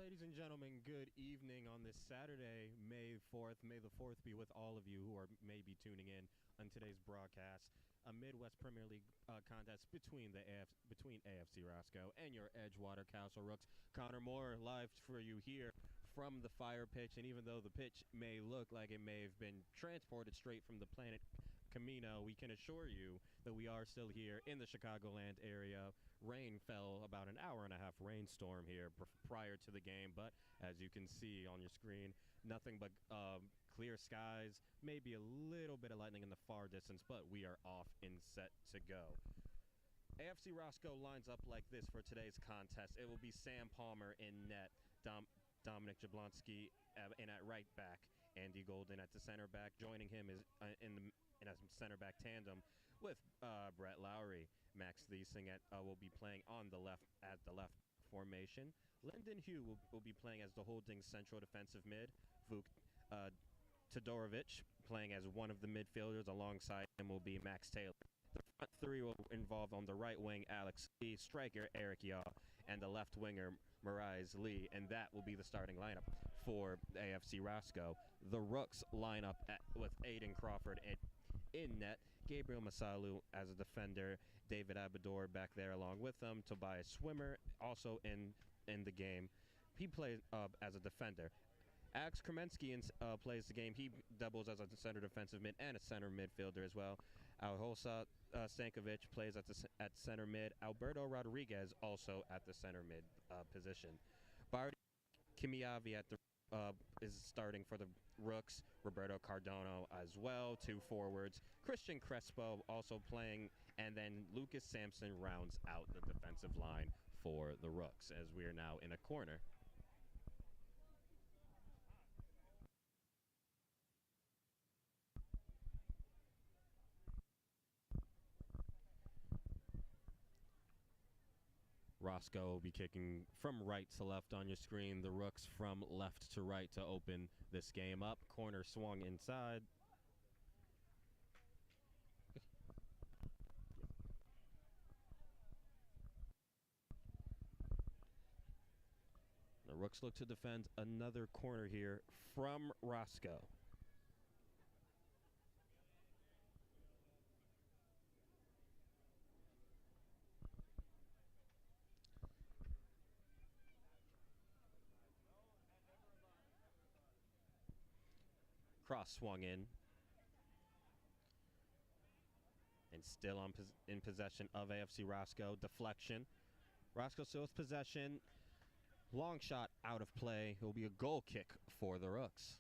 Ladies and gentlemen, good evening on this Saturday, May 4th. May the 4th be with all of you who are maybe tuning in on today's broadcast. A Midwest Premier League contest between AFC Roscoe and your Edgewater Castle Rooks. Connor Moore live for you here from the fire pitch, and even though the pitch may look like it may have been transported straight from the planet Camino, we can assure you that we are still here in the Chicagoland area. Rain fell, about an hour and a half rainstorm here prior to the game, but as you can see on your screen, nothing but clear skies, maybe a little bit of lightning in the far distance, but we are off and set to go. AFC Roscoe lines up like this for today's contest. It will be Sam Palmer in net, Dominic Jablonski in at right back, Andy Golden at the center back. Joining him is in a center back tandem with Brett Lowry. Max Thiesing will be playing on the left at the left formation. Lyndon Hugh will be playing as the holding central defensive mid. Vuk Todorovic playing as one of the midfielders. Alongside him will be Max Taylor. The front three will involve on the right wing Alex Lee, striker Eric Yaw, and the left winger Marais Lee, and that will be the starting lineup for AFC Roscoe. The Rooks line up with Aiden Crawford in net, Gabriel Masalu as a defender, David Abador back there along with them, Tobias Swimmer also in the game. He plays as a defender. Alex Kremensky plays the game. He doubles as a center defensive mid and a center midfielder as well. Alhosa Stankovic plays at center mid. Alberto Rodriguez also at the center mid position. Bardi Kimiavi is starting for the Rooks. Roberto Cardano as well, two forwards. Christian Crespo also playing, and then Lucas Sampson rounds out the defensive line for the Rooks as we are now in a corner. Roscoe will be kicking from right to left on your screen. The Rooks from left to right to open this game up. Corner swung inside. The Rooks look to defend another corner here from Roscoe. Cross swung in. And still in possession of AFC Roscoe. Deflection. Roscoe still with possession. Long shot out of play. It will be a goal kick for the Rooks.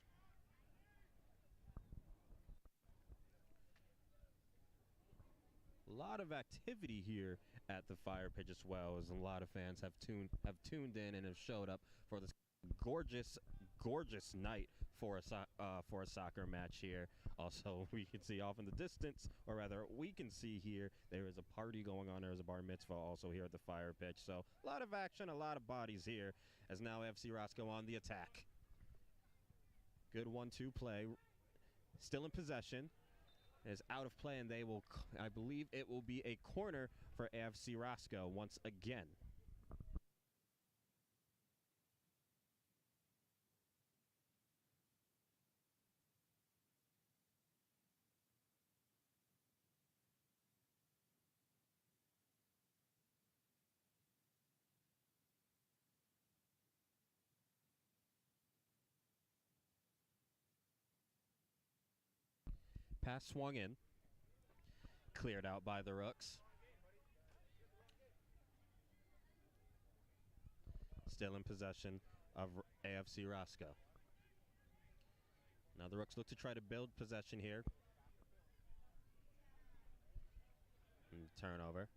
A lot of activity here at the fire pitch as well, as a lot of fans have tuned in and have showed up for this gorgeous night for a soccer match here. Also, we can see off in the distance, or rather we can see here, there is a party going on. There is a bar mitzvah also here at the fire pitch. So a lot of action, a lot of bodies here, as now FC Roscoe on the attack. Good 1-2 play. Still in possession. It is out of play, and I believe it will be a corner for AFC Roscoe once again. Pass swung in. Cleared out by the Rooks. Still in possession of AFC Roscoe. Now the Rooks look to try to build possession here. And turnover.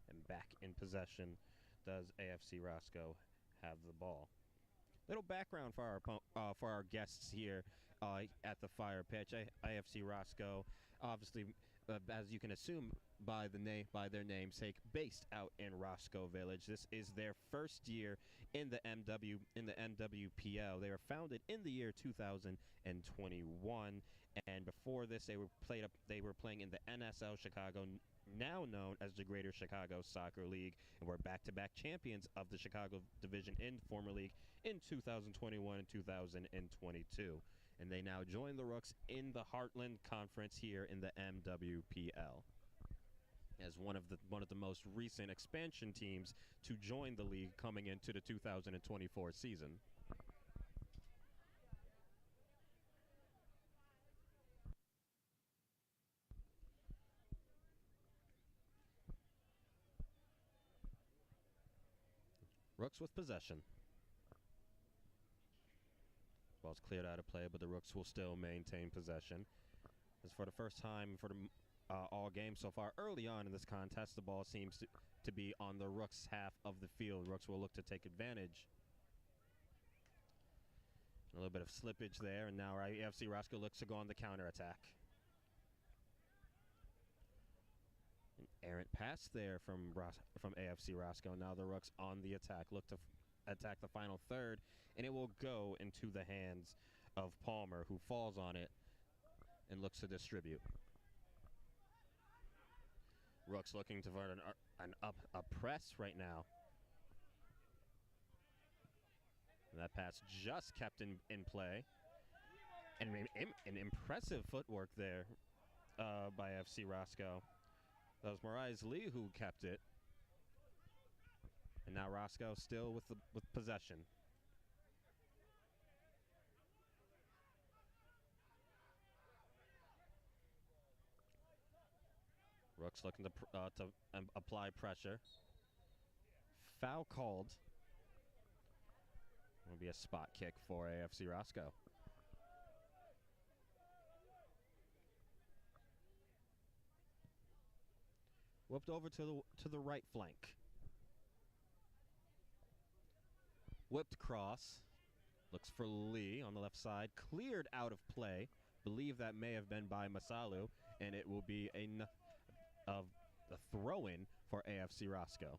And back in possession does AFC Roscoe have the ball. Little background for our guests here at the fire pitch. AFC Roscoe, obviously, as you can assume by their namesake, based out in Roscoe Village. This is their first year in the NWPL. They were founded in the year 2021, and before this, they were playing in the NSL Chicago now known as the Greater Chicago Soccer League, and were back-to-back champions of the Chicago Division in former league in 2021 and 2022. And they now join the Rooks in the Heartland Conference here in the MWPL as one of the most recent expansion teams to join the league coming into the 2024 season. Rooks with possession. Ball's cleared out of play, but the Rooks will still maintain possession. As for the first time for the all game so far, early on in this contest, the ball seems to be on the Rooks half of the field. Rooks will look to take advantage. A little bit of slippage there, and now AFC Roscoe looks to go on the counterattack. An errant pass there from AFC Roscoe. Now the Rooks on the attack, look to attack the final third, and it will go into the hands of Palmer, who falls on it and looks to distribute. Rooks looking to run a press right now. And that pass just kept in play. And an impressive footwork there by FC Roscoe. That was Marais Lee who kept it. And now Roscoe still with possession. Rooks looking to apply pressure. Foul called. It'll be a spot kick for AFC Roscoe. Whipped over to the right flank. Whipped cross. Looks for Lee on the left side. Cleared out of play. Believe that may have been by Masalu, and it will be a throw-in for AFC Roscoe.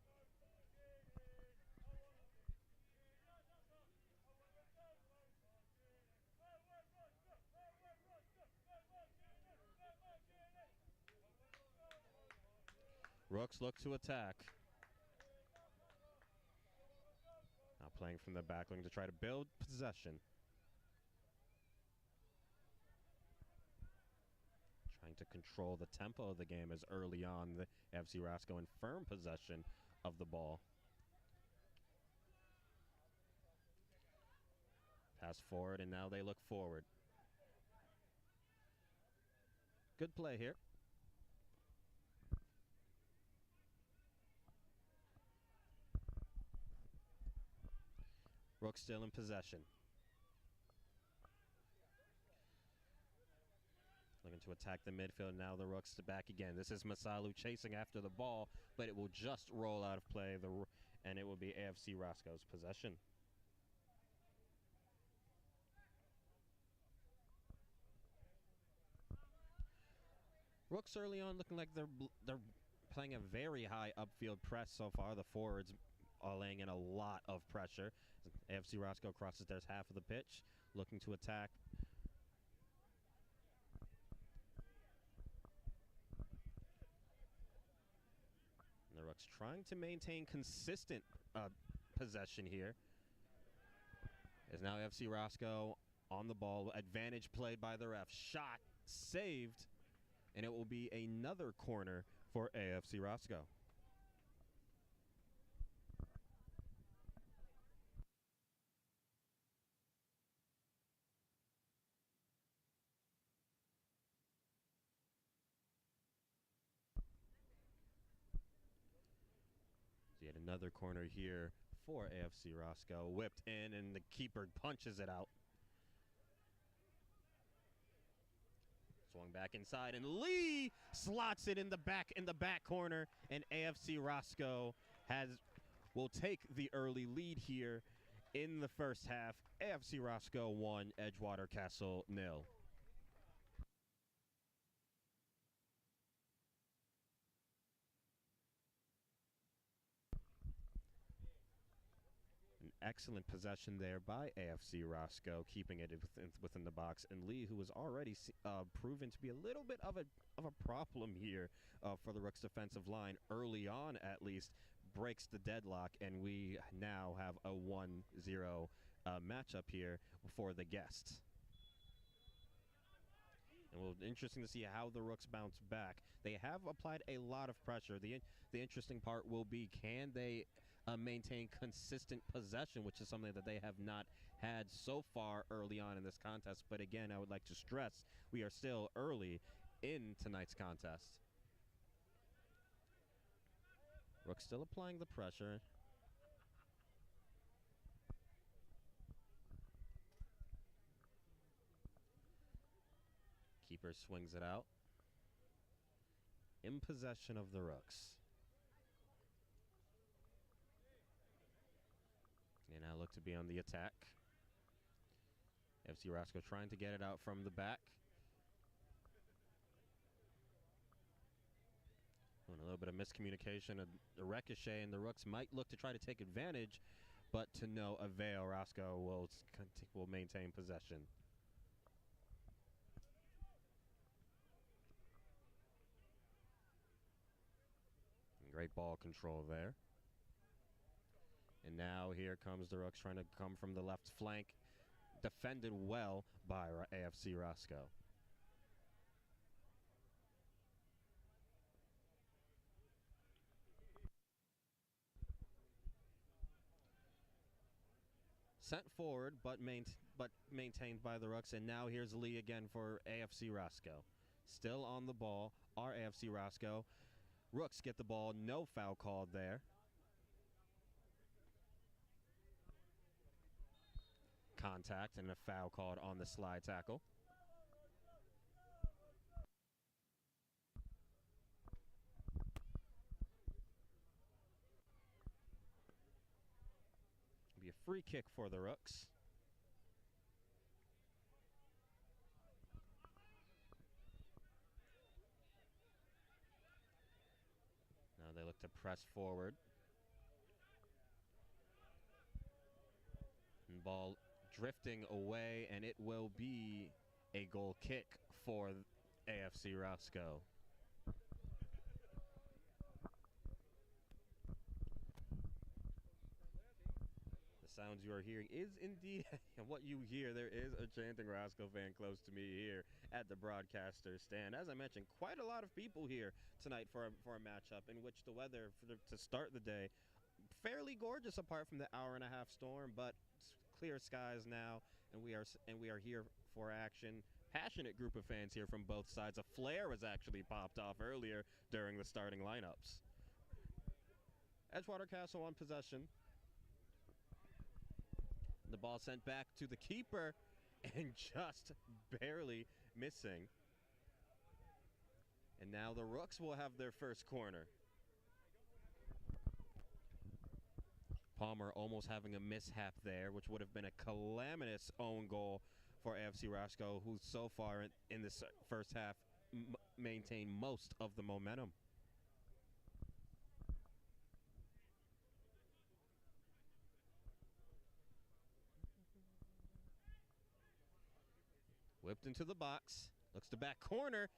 Rooks look to attack. Now playing from the back, looking to try to build possession. Trying to control the tempo of the game as early on the FC Roscoe in firm possession of the ball. Pass forward, and now they look forward. Good play here. Rooks still in possession. Looking to attack the midfield. Now the Rooks to back again. This is Masalu chasing after the ball, but it will just roll out of play, and it will be AFC Roscoe's possession. Rooks early on looking like they're playing a very high upfield press so far. The forwards are laying in a lot of pressure. AFC Roscoe crosses their half of the pitch, looking to attack. And the Rooks trying to maintain consistent possession here. Is now FC Roscoe on the ball. Advantage played by the ref. Shot saved. And it will be another corner for AFC Roscoe. Yet another corner here for AFC Roscoe. Whipped in, and the keeper punches it out. Swung back inside, and Lee slots it in the back corner, and AFC Roscoe will take the early lead here in the first half. AFC Roscoe 1, Edgewater Castle 0. excellent possession there by AFC Roscoe, keeping it within the box. And Lee, who was already proven to be a little bit of a problem here for the Rooks defensive line early on, at least, breaks the deadlock, and we now have a 1-0 matchup here for the guests. And well, interesting to see how the Rooks bounce back. They have applied a lot of pressure. The interesting part will be, can they maintain consistent possession, which is something that they have not had so far early on in this contest. But again, I would like to stress, we are still early in tonight's contest. Rooks still applying the pressure. Keeper swings it out. In possession of the Rooks. They now look to be on the attack. AFC Roscoe trying to get it out from the back. And a little bit of miscommunication, a ricochet, and the Rooks might look to try to take advantage, but to no avail. Roscoe will maintain possession. Great ball control there. And now here comes the Rooks trying to come from the left flank. Defended well by AFC Roscoe. Sent forward, but maintained by the Rooks. And now here's Lee again for AFC Roscoe. Still on the ball are AFC Roscoe. Rooks get the ball, no foul called there. Contact and a foul called on the slide tackle. Be a free kick for the Rooks. Now they look to press forward. And ball drifting away, and it will be a goal kick for AFC Roscoe. The sounds you are hearing is indeed what you hear. There is a chanting Roscoe fan close to me here at the broadcaster stand. As I mentioned, quite a lot of people here tonight for a matchup in which the weather to start the day, fairly gorgeous apart from the hour-and-a-half storm, but clear skies now, and we are here for action. Passionate group of fans here from both sides. A flare was actually popped off earlier during the starting lineups. Edgewater Castle on possession. The ball sent back to the keeper and just barely missing. And now the Rooks will have their first corner. Palmer almost having a mishap there, which would have been a calamitous own goal for AFC Roscoe, who so far in this first half maintained most of the momentum. Whipped into the box. Looks to back corner.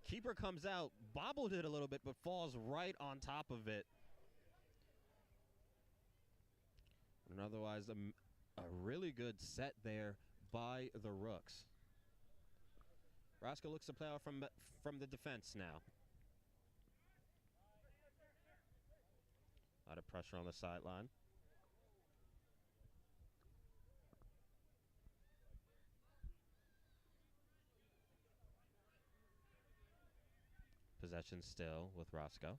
Keeper comes out, bobbled it a little bit, but falls right on top of it. And otherwise, a really good set there by the Rooks. Roscoe looks to play out from the defense now. A lot of pressure on the sideline. Possession still with Roscoe.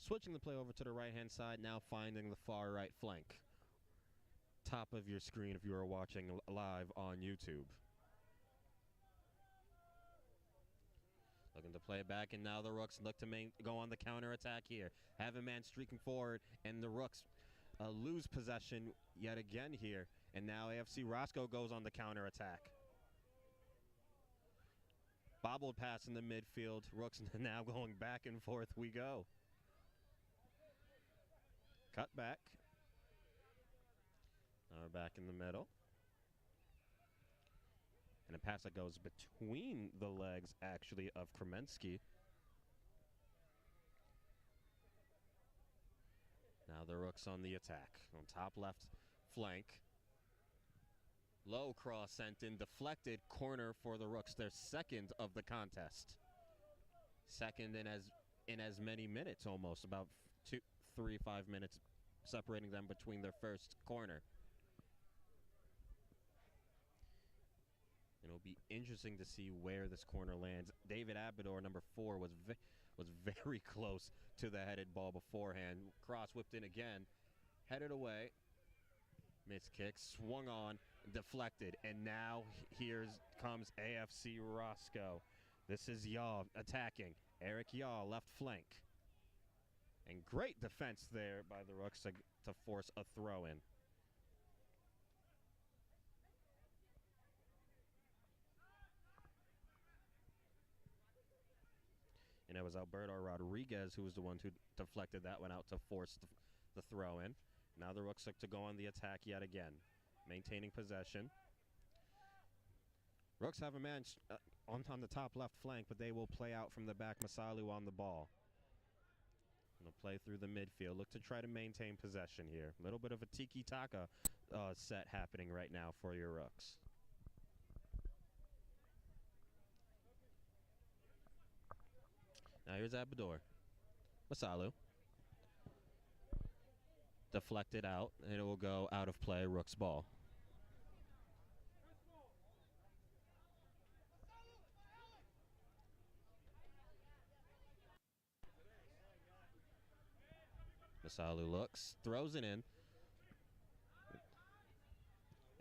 Switching the play over to the right-hand side, now finding the far right flank. Top of your screen if you are watching live on YouTube. Looking to play it back, and now the Rooks look to go on the counter-attack here. Have a man streaking forward, and the Rooks lose possession yet again here. And now AFC Roscoe goes on the counter-attack. Bobbled pass in the midfield. Rooks now going back and forth we go. Cut back. Now we're back in the middle. And a pass that goes between the legs, actually, of Kremensky. Now the Rooks on the attack. On top left flank. Low cross sent in, deflected, corner for the Rooks. Their second of the contest. Second in as many minutes almost, about 5 minutes separating them between their first corner. It'll be interesting to see where this corner lands. David Abador, number 4, was very close to the headed ball beforehand. Cross whipped in again, headed away. Missed kick, swung on, deflected, and now here comes AFC Roscoe. This is Yaw attacking. Eric Yaw, left flank. And great defense there by the Rooks to force a throw-in. And it was Alberto Rodriguez who was the one who deflected that one out to force the throw-in. Now the Rooks look to go on the attack yet again, maintaining possession. Rooks have a man on the top left flank, but they will play out from the back. Masalu on the ball. And they'll play through the midfield. Look to try to maintain possession here. A little bit of a tiki-taka set happening right now for your Rooks. Now here's Abador. Masalu. Deflected out, and it will go out of play. Rooks ball. Masalu looks, throws it in.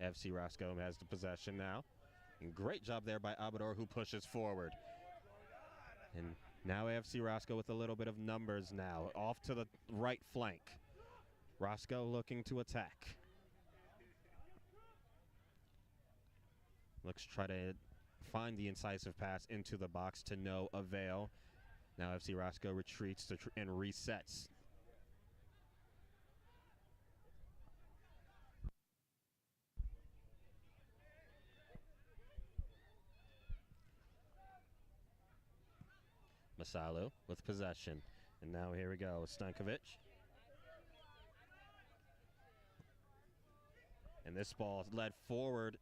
FC Roscoe has the possession now. And great job there by Abador, who pushes forward. And now AFC Roscoe with a little bit of numbers now. Off to the right flank. Roscoe looking to attack. Looks to try to find the incisive pass into the box to no avail. Now FC Roscoe retreats and resets. Masalu with possession. And now here we go, Stankovic. And this ball is led forward.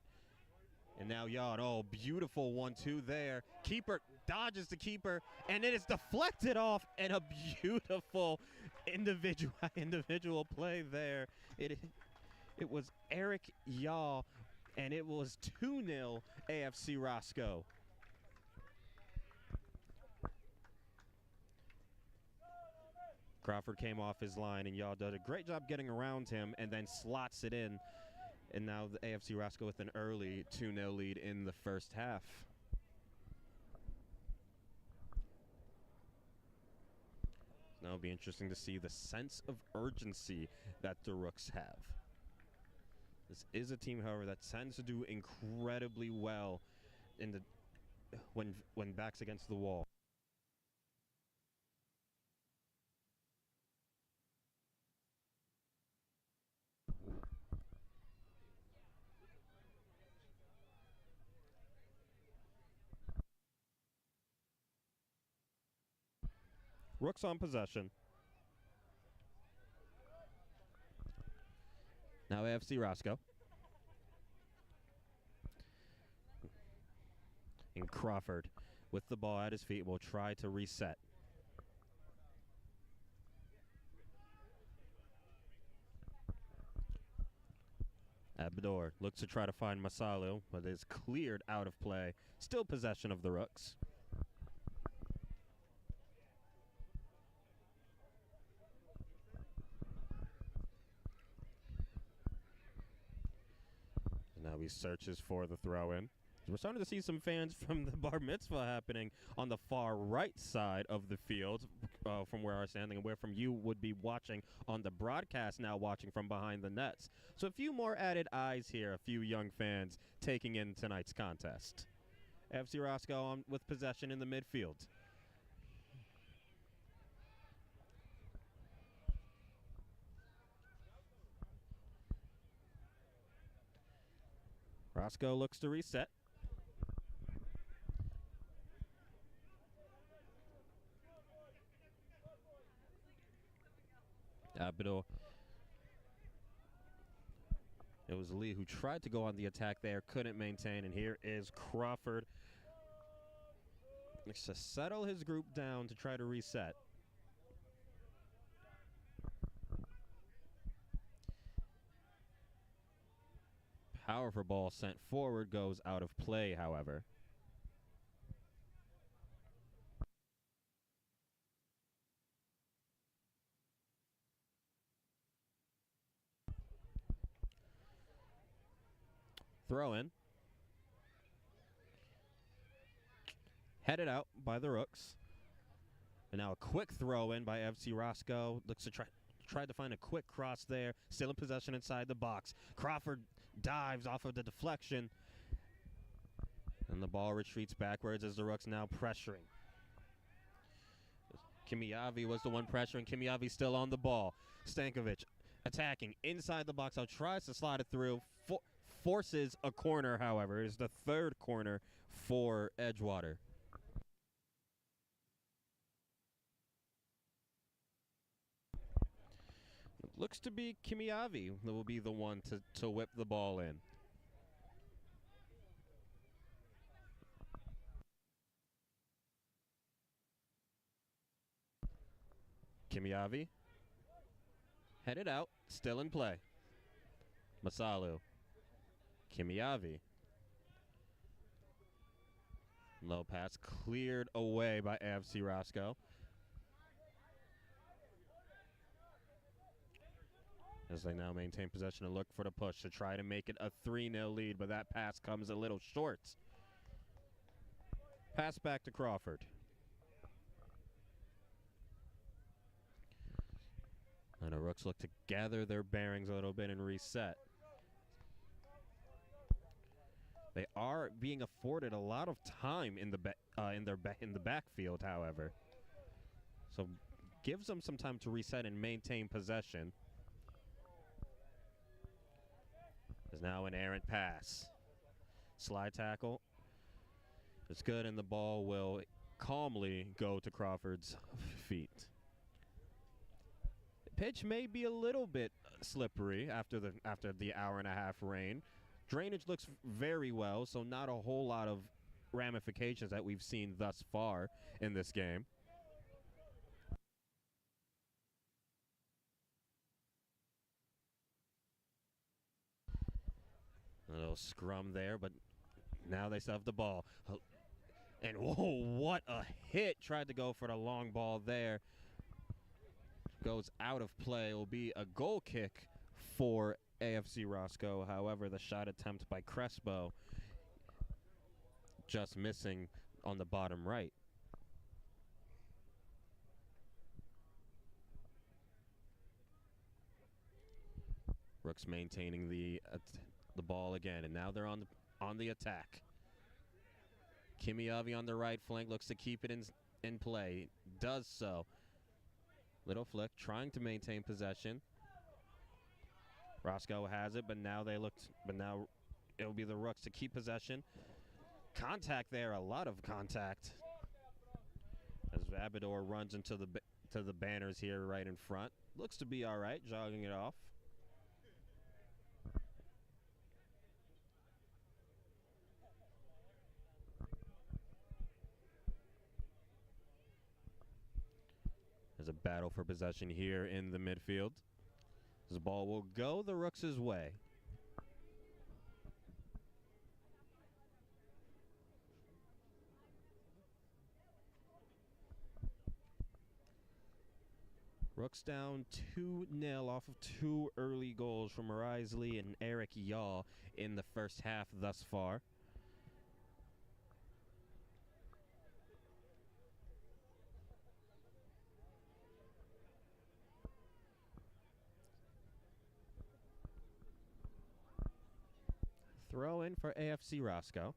And now Yard, oh, beautiful 1-2 there. Keeper dodges the keeper, and it is deflected off, and a beautiful individual play there. It was Eric Yaw, and it was 2-0 AFC Roscoe. Crawford came off his line, and Yaw did a great job getting around him and then slots it in. And now the AFC Roscoe with an early 2-0 lead in the first half. Now it'll be interesting to see the sense of urgency that the Rooks have. This is a team, however, that tends to do incredibly well in the when backs against the wall. Rooks on possession. Now AFC Roscoe. And Crawford with the ball at his feet will try to reset. Abador looks to try to find Masalu, but is cleared out of play. Still possession of the Rooks. Now he searches for the throw-in. We're starting to see some fans from the bar mitzvah happening on the far right side of the field from where I'm standing and where from you would be watching on the broadcast now watching from behind the nets. So a few more added eyes here, a few young fans taking in tonight's contest. FC Roscoe on with possession in the midfield. Roscoe looks to reset. Abidor. It was Lee who tried to go on the attack there, couldn't maintain, and here is Crawford. Looks to settle his group down to try to reset. Powerful ball sent forward, goes out of play, however. Throw in. Headed out by the Rooks. And now a quick throw in by FC Roscoe. Looks to try to find a quick cross there. Still in possession inside the box. Crawford dives off of the deflection. And the ball retreats backwards as the Rooks now pressuring. Kimiavi was the one pressuring. Kimiavi still on the ball. Stankovic attacking inside the box. Now tries to slide it through. Forces a corner, however. It is the third corner for Edgewater. It looks to be Kimiavi that will be the one to whip the ball in. Kimiavi headed out, still in play. Masalu. Kimiavi. Low pass cleared away by AFC Roscoe. As they now maintain possession and look for the push to try to make it a 3-0 lead, but that pass comes a little short. Pass back to Crawford. And the Rooks look to gather their bearings a little bit and reset. They are being afforded a lot of time in the backfield, however. So gives them some time to reset and maintain possession. There's now an errant pass. Slide tackle. It's good, and the ball will calmly go to Crawford's feet. The pitch may be a little bit slippery after the hour-and-a-half rain. Drainage looks very well, so not a whole lot of ramifications that we've seen thus far in this game. A little scrum there, but now they still have the ball. And whoa, what a hit. Tried to go for the long ball there. Goes out of play. It will be a goal kick for AFC Roscoe. However, the shot attempt by Crespo just missing on the bottom right. Rooks maintaining the ball again, and now they're on the attack. Kimiavi on the right flank looks to keep it in play. Does so. Little flick, trying to maintain possession. Roscoe has it, but now it'll be the Rooks to keep possession. Contact there, a lot of contact. As Abidor runs into the banners here right in front. Looks to be all right, jogging it off. There's a battle for possession here in the midfield. The ball will go the Rooks' way. Rooks down 2-0 off of two early goals from Risley and Eric Yaw in the first half thus far. Throw in for AFC Roscoe.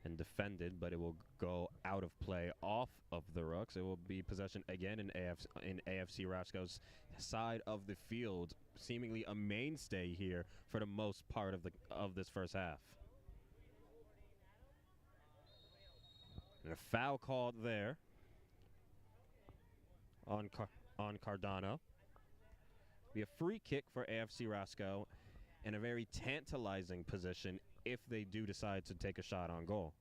and defended, but it will go out of play off of the Rooks. It will be possession again in AFC Roscoe's side of the field, seemingly a mainstay here for the most part of this first half. And a foul called there on Cardano. Be a free kick for AFC Roscoe, and a very tantalizing position if they do decide to take a shot on goal.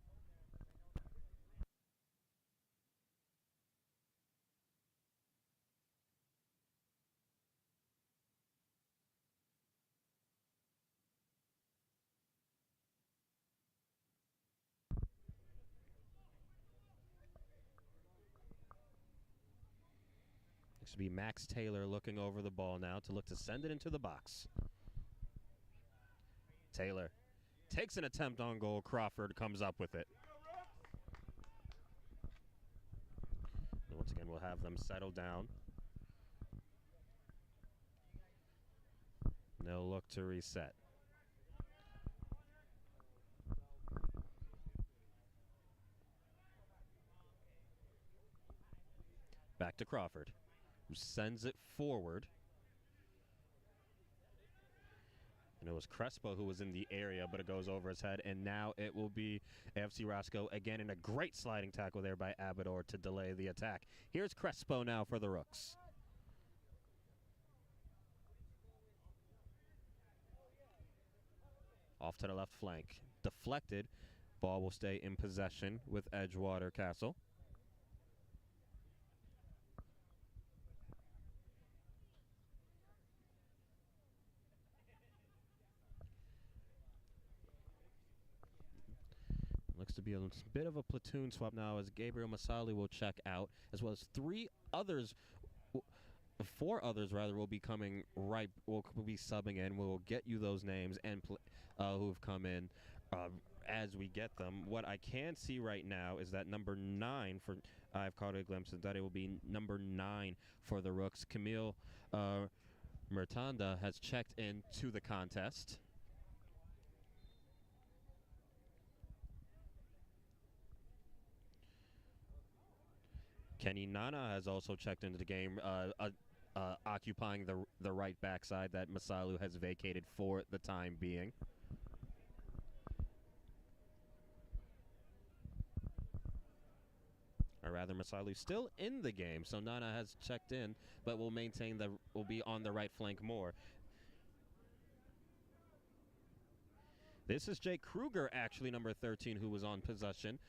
This will be Max Taylor looking over the ball now to look to send it into the box. Taylor takes an attempt on goal. Crawford comes up with it. And once again, we'll have them settle down. And they'll look to reset. Back to Crawford, who sends it forward. And it was Crespo who was in the area, but it goes over his head. And now it will be AFC Roscoe again in a great sliding tackle there by Abador to delay the attack. Here's Crespo now for the Rooks. Off to the left flank. Deflected. Ball will stay in possession with Edgewater Castle. Looks to be a bit of a platoon swap now as Gabriel Masali will check out, as well as four others rather will be coming will be subbing in. We will get you those names and who have come in as we get them. What I can see right now is that number 9 for I've caught a glimpse of that it will be number 9 for the Rooks. Camille Mertanda has checked in to the contest. Kenny Nana has also checked into the game, occupying the right backside that Masalu has vacated for the time being. Or rather, Masalu still in the game, so Nana has checked in, but will be on the right flank more. This is Jake Krueger, actually, number 13, who was on possession.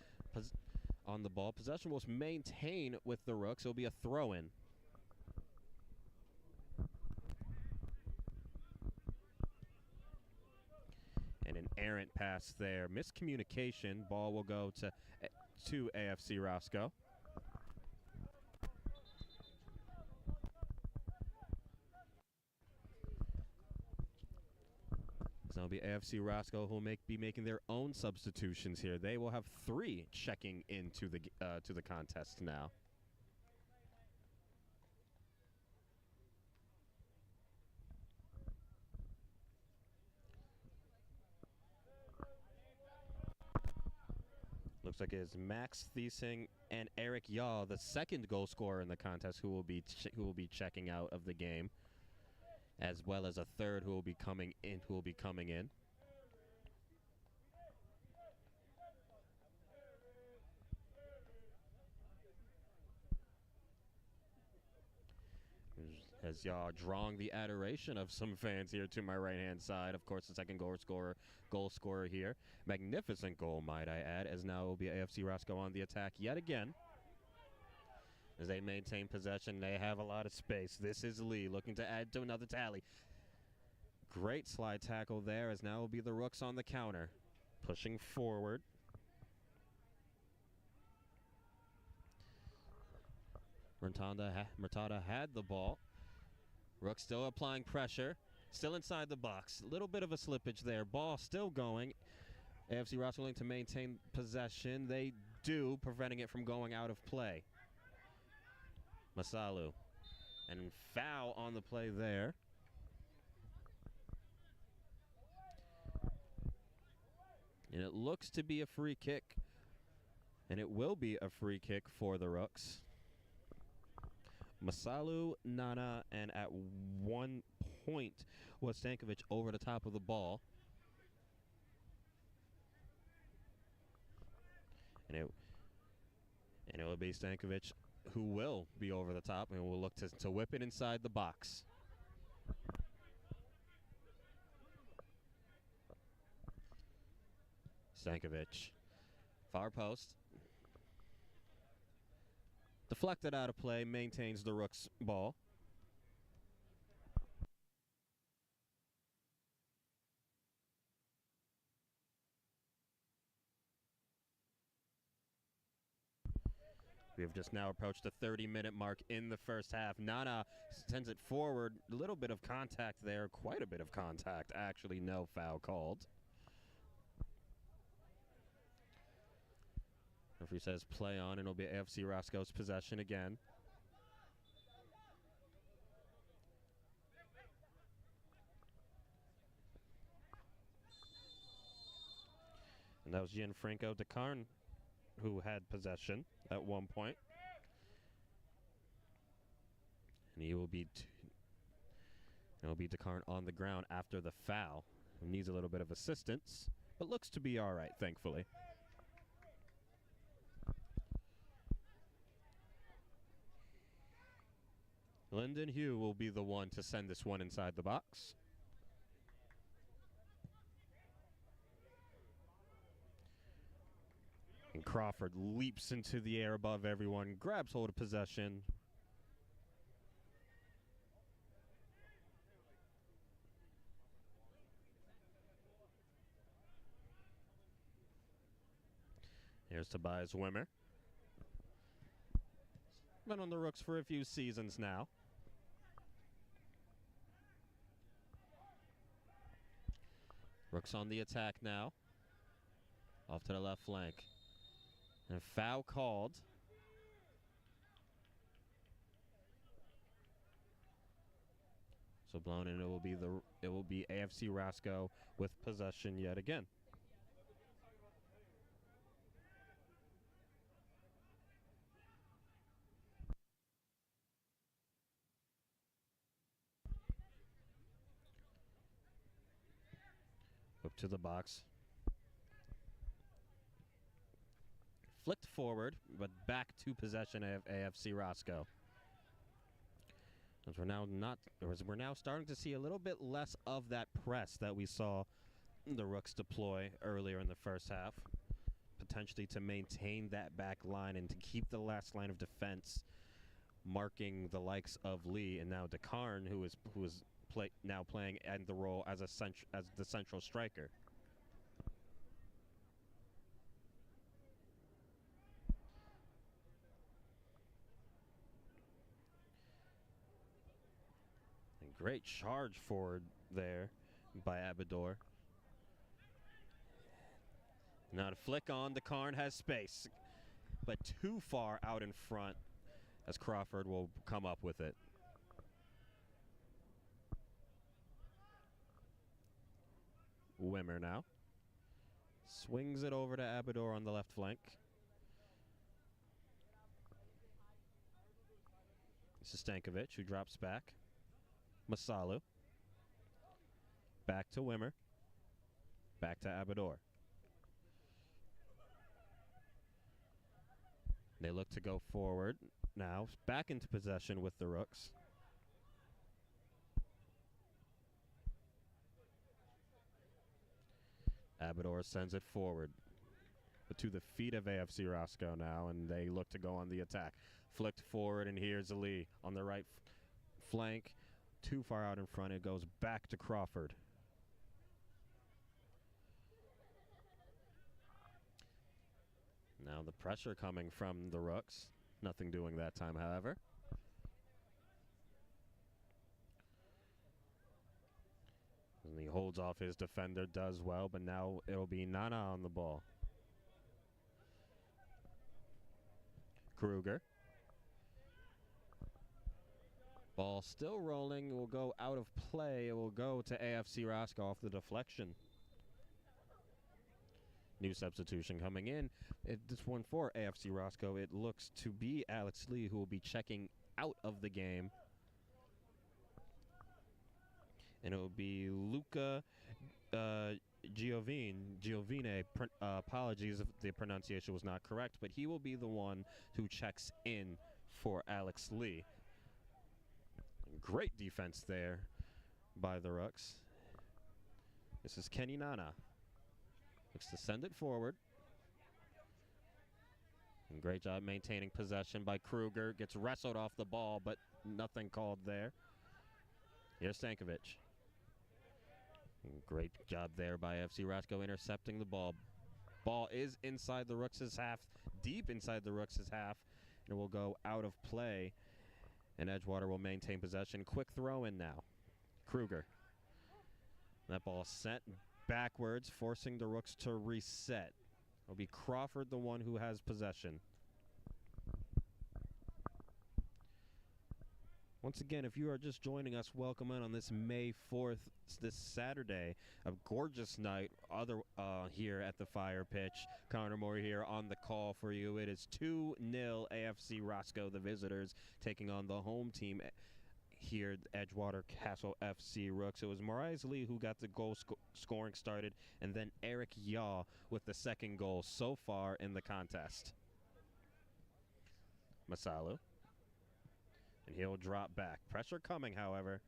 On the ball. Possession will maintain with the Rooks. It'll be a throw-in. And an errant pass there. Miscommunication. Ball will go to AFC Roscoe. So it'll be AFC Roscoe who will be making their own substitutions here. They will have 3 checking into the to the contest now. Looks like it's Max Thiesing and Eric Yaw, the second goal scorer in the contest, who will be checking out of the game, as well as a third who will be coming in. As y'all drawing the adoration of some fans here to my right-hand side. Of course, the second goal scorer here. Magnificent goal, might I add, as now it will be AFC Roscoe on the attack yet again. As they maintain possession, they have a lot of space. This is Lee looking to add to another tally. Great slide tackle there, as now will be the Rooks on the counter. Pushing forward. Murtada had the ball. Rooks still applying pressure. Still inside the box. A little bit of a slippage there. Ball still going. AFC Roscoe willing to maintain possession. They do, preventing it from going out of play. Masalu. And foul on the play there. And it looks to be a free kick. And it will be a free kick for the Rooks. Masalu, Nana, and at one point was Stankovic over the top of the ball. And it will be Stankovic who will be over the top and will look to whip it inside the box. Stankovic, far post. Deflected out of play, maintains the Rooks ball. We have just now approached the 30-minute mark in the first half. Nana sends it forward. A little bit of contact there. Quite a bit of contact. Actually, no foul called. Referee says play on, and it'll be AFC Roscoe's possession again. And that was Gianfranco DeCarn who had possession at one point. And he will be DeCarn on the ground after the foul. He needs a little bit of assistance, but looks to be all right, thankfully. Lyndon Hugh will be the one to send this one inside the box. And Crawford leaps into the air above everyone, grabs hold of possession. Here's Tobias Wimmer. Been on the Rooks for a few seasons now. Rooks on the attack now. Off to the left flank. And a foul called. So blown, and it will be AFC Roscoe with possession yet again. Up to the box. Flicked forward, but back to possession of AFC Roscoe. As we're now starting to see a little bit less of that press that we saw the Rooks deploy earlier in the first half, potentially to maintain that back line and to keep the last line of defense marking the likes of Lee and now DeCarn, who is now playing in the role as the central striker. Great charge forward there by Abador. Now to flick on, DeCarn has space, but too far out in front as Crawford will come up with it. Wimmer now. Swings it over to Abador on the left flank. This is Stankovic, who drops back. Masalu. Back to Wimmer. Back to Abador. They look to go forward now. Back into possession with the Rooks. Abador sends it forward. But to the feet of AFC Roscoe now, and they look to go on the attack. Flicked forward, and here's Ali on the right flank. Too far out in front. It goes back to Crawford. Now the pressure coming from the Rooks. Nothing doing that time, however. And he holds off his defender, does well, but now it'll be Nana on the ball. Krueger. Ball still rolling. It will go out of play. It will go to AFC Roscoe off the deflection. New substitution coming in. This one for AFC Roscoe. It looks to be Alex Lee, who will be checking out of the game. And it will be Luca Giovine. Apologies if the pronunciation was not correct, but he will be the one who checks in for Alex Lee. Great defense there by the Rooks. This is Kenny Nana. Looks to send it forward. And great job maintaining possession by Krueger. Gets wrestled off the ball, but nothing called there. Here's Stankovic. Great job there by FC Roscoe intercepting the ball. Ball is inside the Rooks' half, deep inside the Rooks' half, and it will go out of play. And Edgewater will maintain possession. Quick throw in now. Krueger. That ball sent backwards, forcing the Rooks to reset. It'll be Crawford the one who has possession. Once again, if you are just joining us, welcome in on this May 4th, this Saturday. A gorgeous night here at the Fire Pitch. Connor Moore here on the call for you. It is 2-0 AFC Roscoe, the visitors, taking on the home team here at Edgewater Castle FC Rooks. It was Mariah Lee who got the goal scoring started, and then Eric Yaw with the second goal so far in the contest. Masalu. And he'll drop back. Pressure coming, however.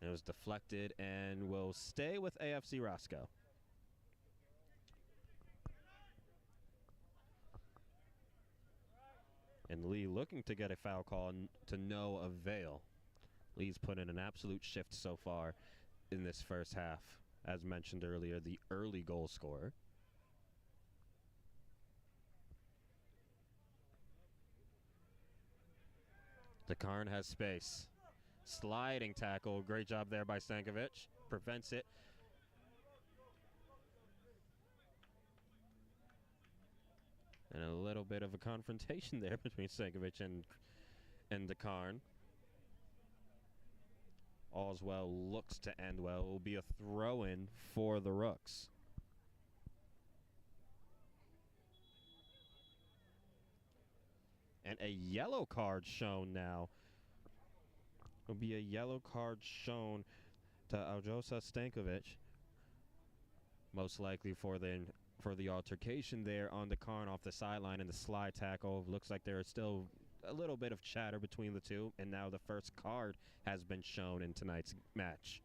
It was deflected and will stay with AFC Roscoe. And Lee looking to get a foul call to no avail. Lee's put in an absolute shift so far in this first half. As mentioned earlier, the early goal scorer. DeCarn has space. Sliding tackle. Great job there by Stankovic. Prevents it. And a little bit of a confrontation there between Stankovic and DeCarn. All's well looks to end well. It will be a throw-in for the Rooks. And a yellow card shown now. Will be a yellow card shown to Aljosa Stankovic. Most likely for the altercation there on the Karn off the sideline and the slide tackle. Looks like there is still a little bit of chatter between the two. And now the first card has been shown in tonight's match.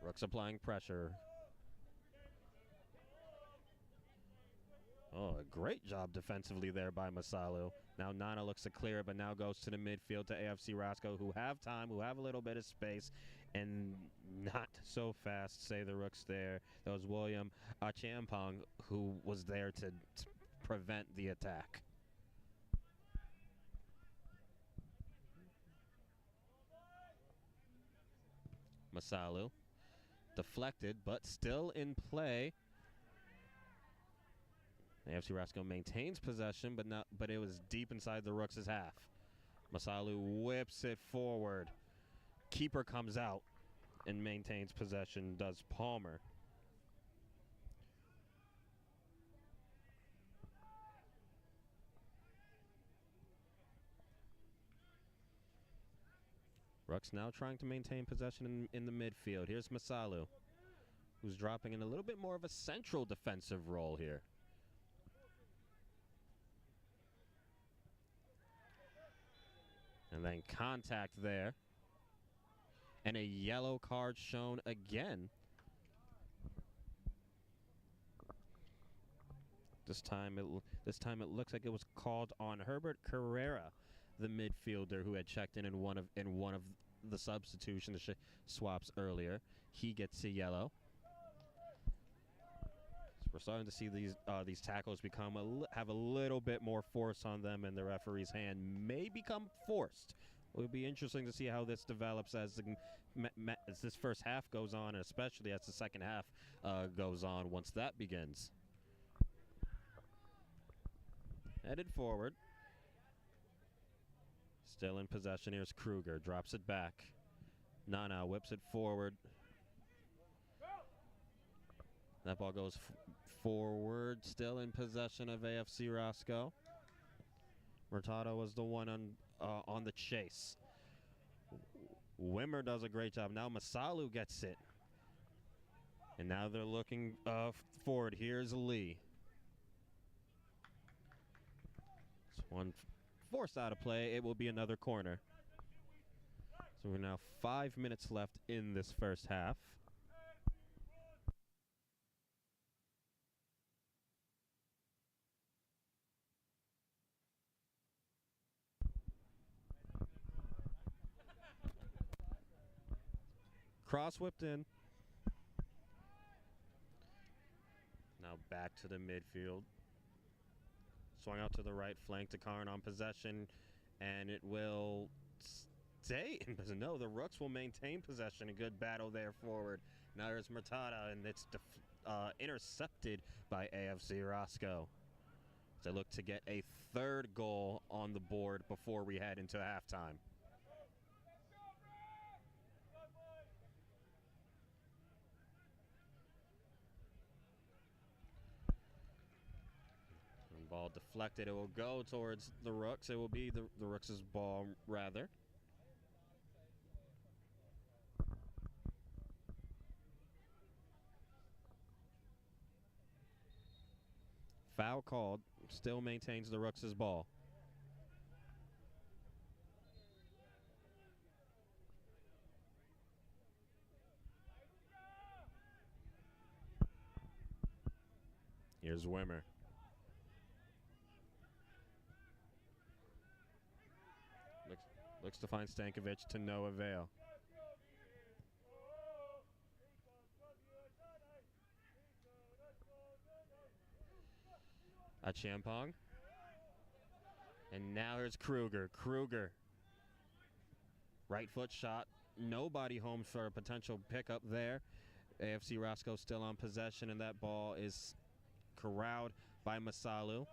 Rooks applying pressure. Oh, a great job defensively there by Masalu. Now Nana looks to clear it, but now goes to the midfield to AFC Roscoe, who have time, who have a little bit of space, and not so fast, say the Rooks there. That was William Achampong, who was there to prevent the attack. Masalu deflected, but still in play. AFC Roscoe maintains possession, but it was deep inside the Rooks' half. Masalu whips it forward. Keeper comes out and maintains possession, does Palmer. Rooks now trying to maintain possession in the midfield. Here's Masalu, who's dropping in a little bit more of a central defensive role here. And then contact there. And a yellow card shown again. This time it looks like it was called on Herbert Carrera, the midfielder who had checked in one of the substitution swaps earlier. He gets a yellow. So we're starting to see these tackles have a little bit more force on them, and the referee's hand may become forced. It will be interesting to see how this develops as this first half goes on, and especially as the second half goes on once that begins. Headed forward. Still in possession. Here's Krueger. Drops it back. Nana whips it forward. That ball goes forward, still in possession of AFC Roscoe. Murtado was the one on the chase. Wimmer does a great job. Now Masalu gets it. And now they're looking forward. Here's Lee. This one forced out of play. It will be another corner. So we're now 5 minutes left in this first half. Cross whipped in. Now back to the midfield. Swung out to the right flank to Karn on possession, and it will stay. No, the Rooks will maintain possession. A good battle there forward. Now there's Murtada, and it's intercepted by AFC Roscoe. They look to get a third goal on the board before we head into halftime. Ball deflected. It will go towards the Rooks. It will be the Rooks' ball, rather. Foul called. Still maintains the Rooks' ball. Here's Wimmer. Looks to find Stankovic to no avail. A Champong. And now here's Krueger. Krueger. Right foot shot. Nobody home for a potential pickup there. AFC Roscoe still on possession, and that ball is corralled by Masalu.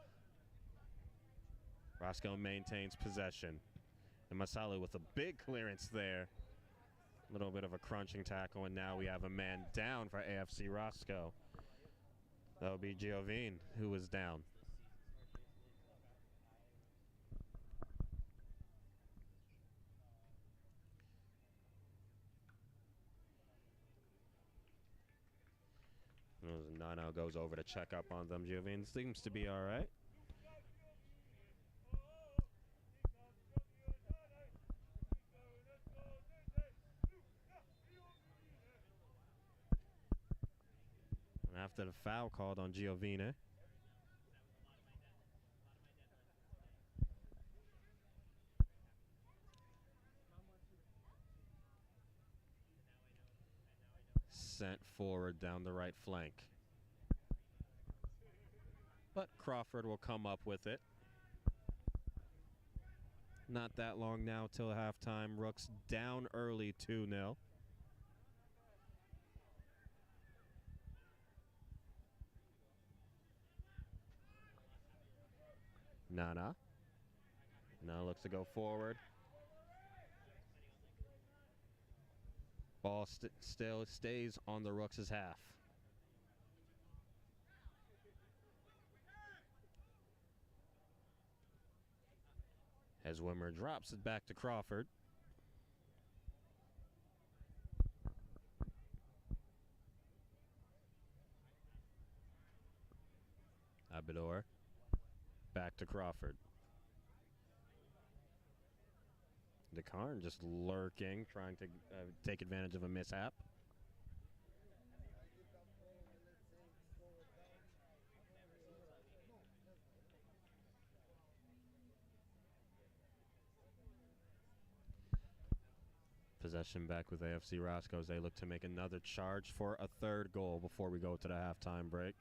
Roscoe maintains possession. And Masalu with a big clearance there. A little bit of a crunching tackle, and now we have a man down for AFC Roscoe. That would be Giovine, who was down. Nano goes over to check up on them. Giovine seems to be all right. After the foul called on Giovine. Sent forward down the right flank. But Crawford will come up with it. Not that long now till halftime. Rooks down early 2-0. Nana. Now looks to go forward. Ball still stays on the Rooks' half. As Wimmer drops it back to Crawford. Abador. Back to Crawford. DeCarn just lurking, trying to take advantage of a mishap. Possession back with AFC Roscoe as they look to make another charge for a third goal before we go to the halftime break.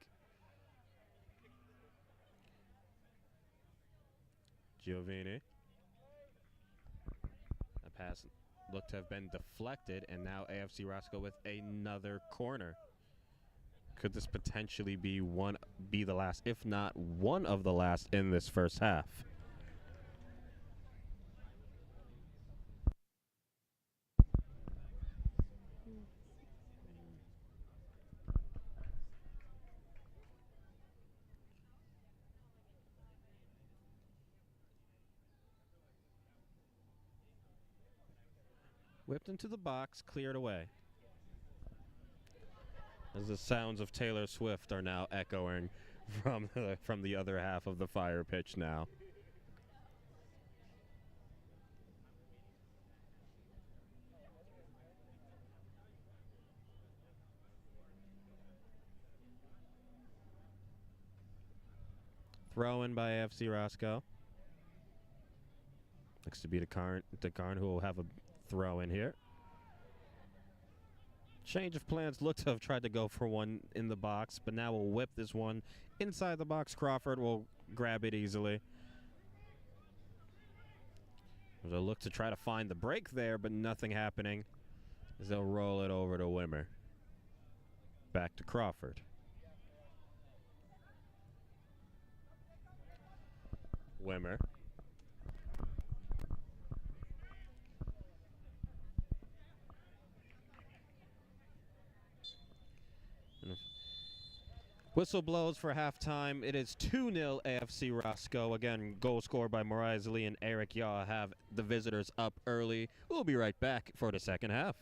Giovine. That pass looked to have been deflected, and now AFC Roscoe with another corner. Could this potentially be the last, if not one of the last in this first half? Whipped into the box, cleared away. As the sounds of Taylor Swift are now echoing from the other half of the fire pitch now. Throw in by AFC Roscoe. Looks to be DeCarn who will have a throw in here. Change of plans. Look to have tried to go for one in the box, but now we'll whip this one inside the box. Crawford will grab it easily. There's a look to try to find the break there, but nothing happening as they'll roll it over to Wimmer. Back to Crawford. Wimmer. Whistle blows for halftime. It is 2-0 AFC Roscoe. Again, goal scored by Mariah Lee and Eric Yaw have the visitors up early. We'll be right back for the second half.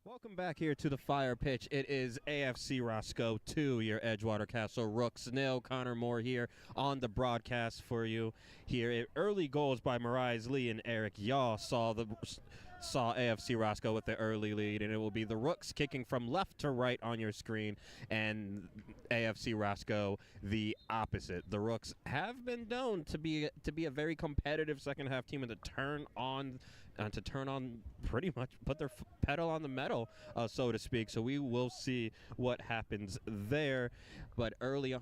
Welcome back here to the fire pitch. It is AFC Roscoe 2, your Edgewater Castle Rooks nil. Connor Moore here on the broadcast for you. Here, early goals by Mariah Lee and Eric Yaw saw AFC Roscoe with the early lead, and it will be the Rooks kicking from left to right on your screen, and AFC Roscoe the opposite. The Rooks have been known to be a very competitive second half team, and to turn on pretty much put their pedal on the metal, so to speak. So we will see what happens there, but early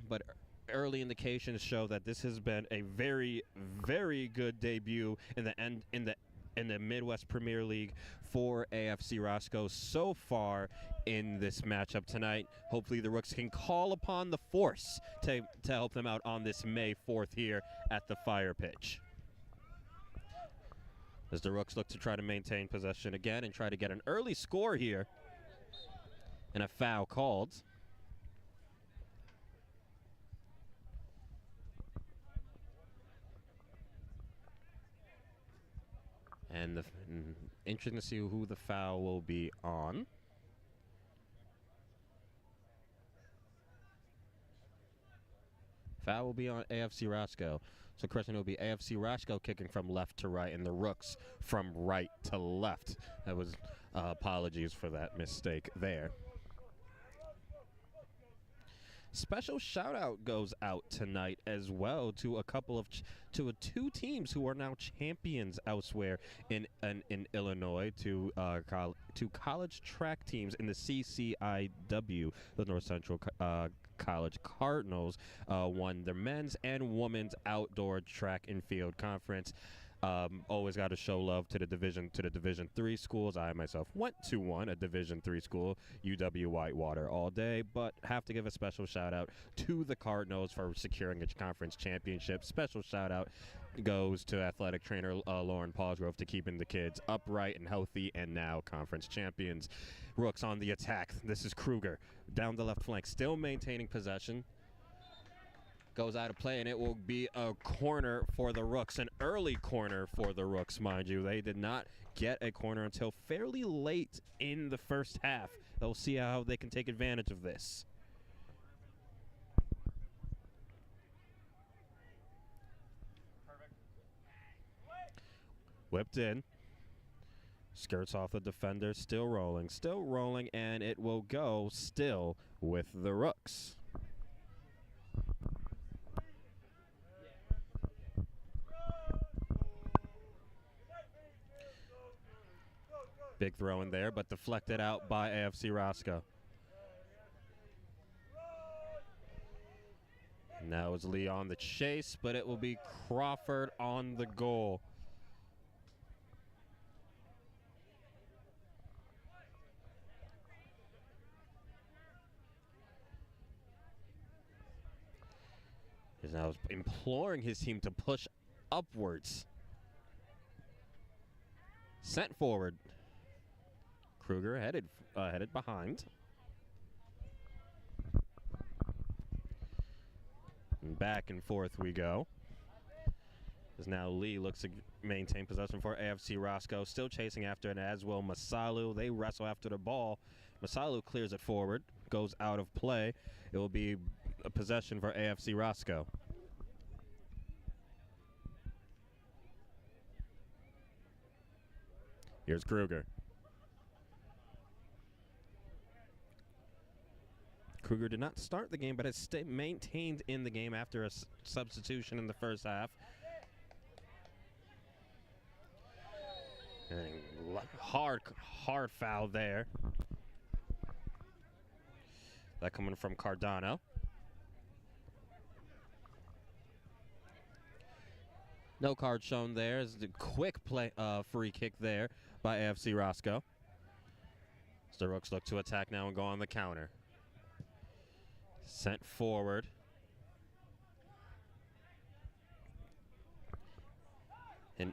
indications show that this has been a very, very good debut in the Midwest Premier League for AFC Roscoe so far in this matchup tonight. Hopefully the Rooks can call upon the force to help them out on this May 4th here at the fire pitch, as the Rooks look to try to maintain possession again and try to get an early score here, and a foul called. And interesting to see who the foul will be on. Foul will be on AFC Roscoe. So, Christian, will be AFC Roscoe kicking from left to right, and the Rooks from right to left. That was apologies for that mistake there. Special shout out goes out tonight as well to two teams who are now champions elsewhere in Illinois, to college track teams in the CCIW. The North Central College Cardinals won their men's and women's outdoor track and field conference. Always got to show love to the Division III schools. I myself went to one, a Division III school, UW Whitewater, all day, but have to give a special shout out to the Cardinals for securing a conference championship. Special shout out goes to athletic trainer Lauren Paulsgrove to keeping the kids upright and healthy, and now conference champions. Rooks on the attack. This is Krueger down the left flank, still maintaining possession. Goes out of play, and it will be a corner for the Rooks, an early corner for the Rooks, mind you. They did not get a corner until fairly late in the first half. They'll see how they can take advantage of this. Whipped in. Skirts off the defender, still rolling, and it will go still with the Rooks. Big throw in there, but deflected out by AFC Roscoe. Now it's Lee on the chase, but it will be Crawford on the goal. He's now imploring his team to push upwards. Sent forward. Krueger headed behind. And back and forth we go. As now Lee looks to maintain possession for AFC Roscoe. Still chasing after it, as will Masalu. They wrestle after the ball. Masalu clears it forward. Goes out of play. It will be a possession for AFC Roscoe. Here's Krueger. Krueger did not start the game, but has maintained in the game after a substitution in the first half. And hard foul there. That coming from Cardano. No card shown there. It's a quick play, free kick there by AFC Roscoe. So the Rooks look to attack now and go on the counter. Sent forward. And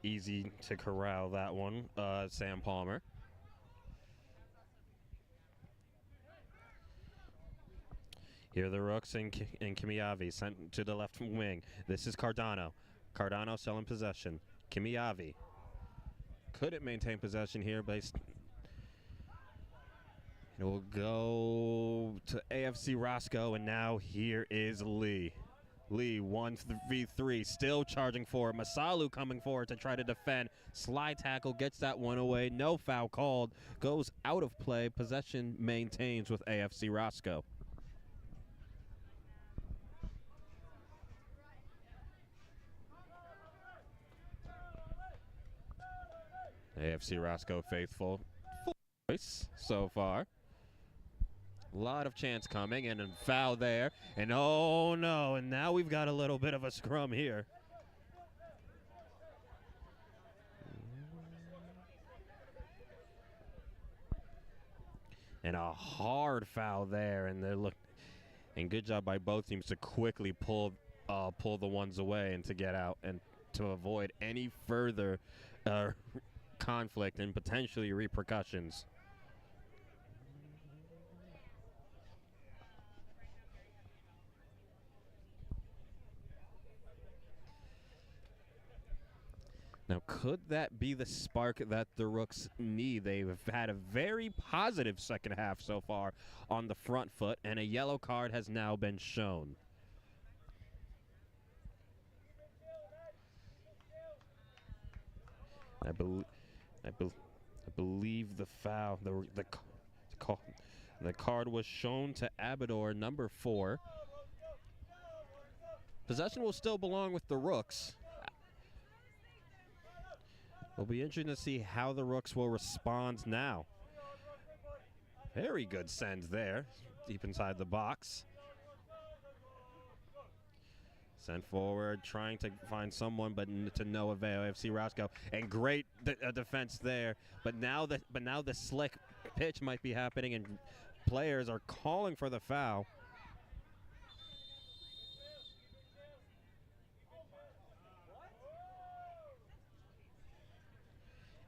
easy to corral that one, Sam Palmer. Here are the Rooks and Kimiavi sent to the left wing. This is Cardano. Cardano selling possession. Kimiavi couldn't maintain possession here, but It will go to AFC Roscoe, and now here is Lee. Lee, 1v3, still charging forward. Masalu coming forward to try to defend. Slide tackle, gets that one away. No foul called. Goes out of play. Possession maintains with AFC Roscoe. AFC Roscoe faithful. Full voice so far. A lot of chance coming, and a foul there. And oh no, and now we've got a little bit of a scrum here. And a hard foul there, and and good job by both teams to quickly pull the ones away and to get out and to avoid any further conflict and potentially repercussions. Now, could that be the spark that the Rooks need? They've had a very positive second half so far on the front foot, and a yellow card has now been shown. I believe the foul, the card was shown to Abador, number 4. Possession will still belong with the Rooks. It'll be interesting to see how the Rooks will respond now. Very good send there, deep inside the box. Sent forward, trying to find someone, but to no avail. AFC Roscoe, and great defense there. But now the slick pitch might be happening, and players are calling for the foul.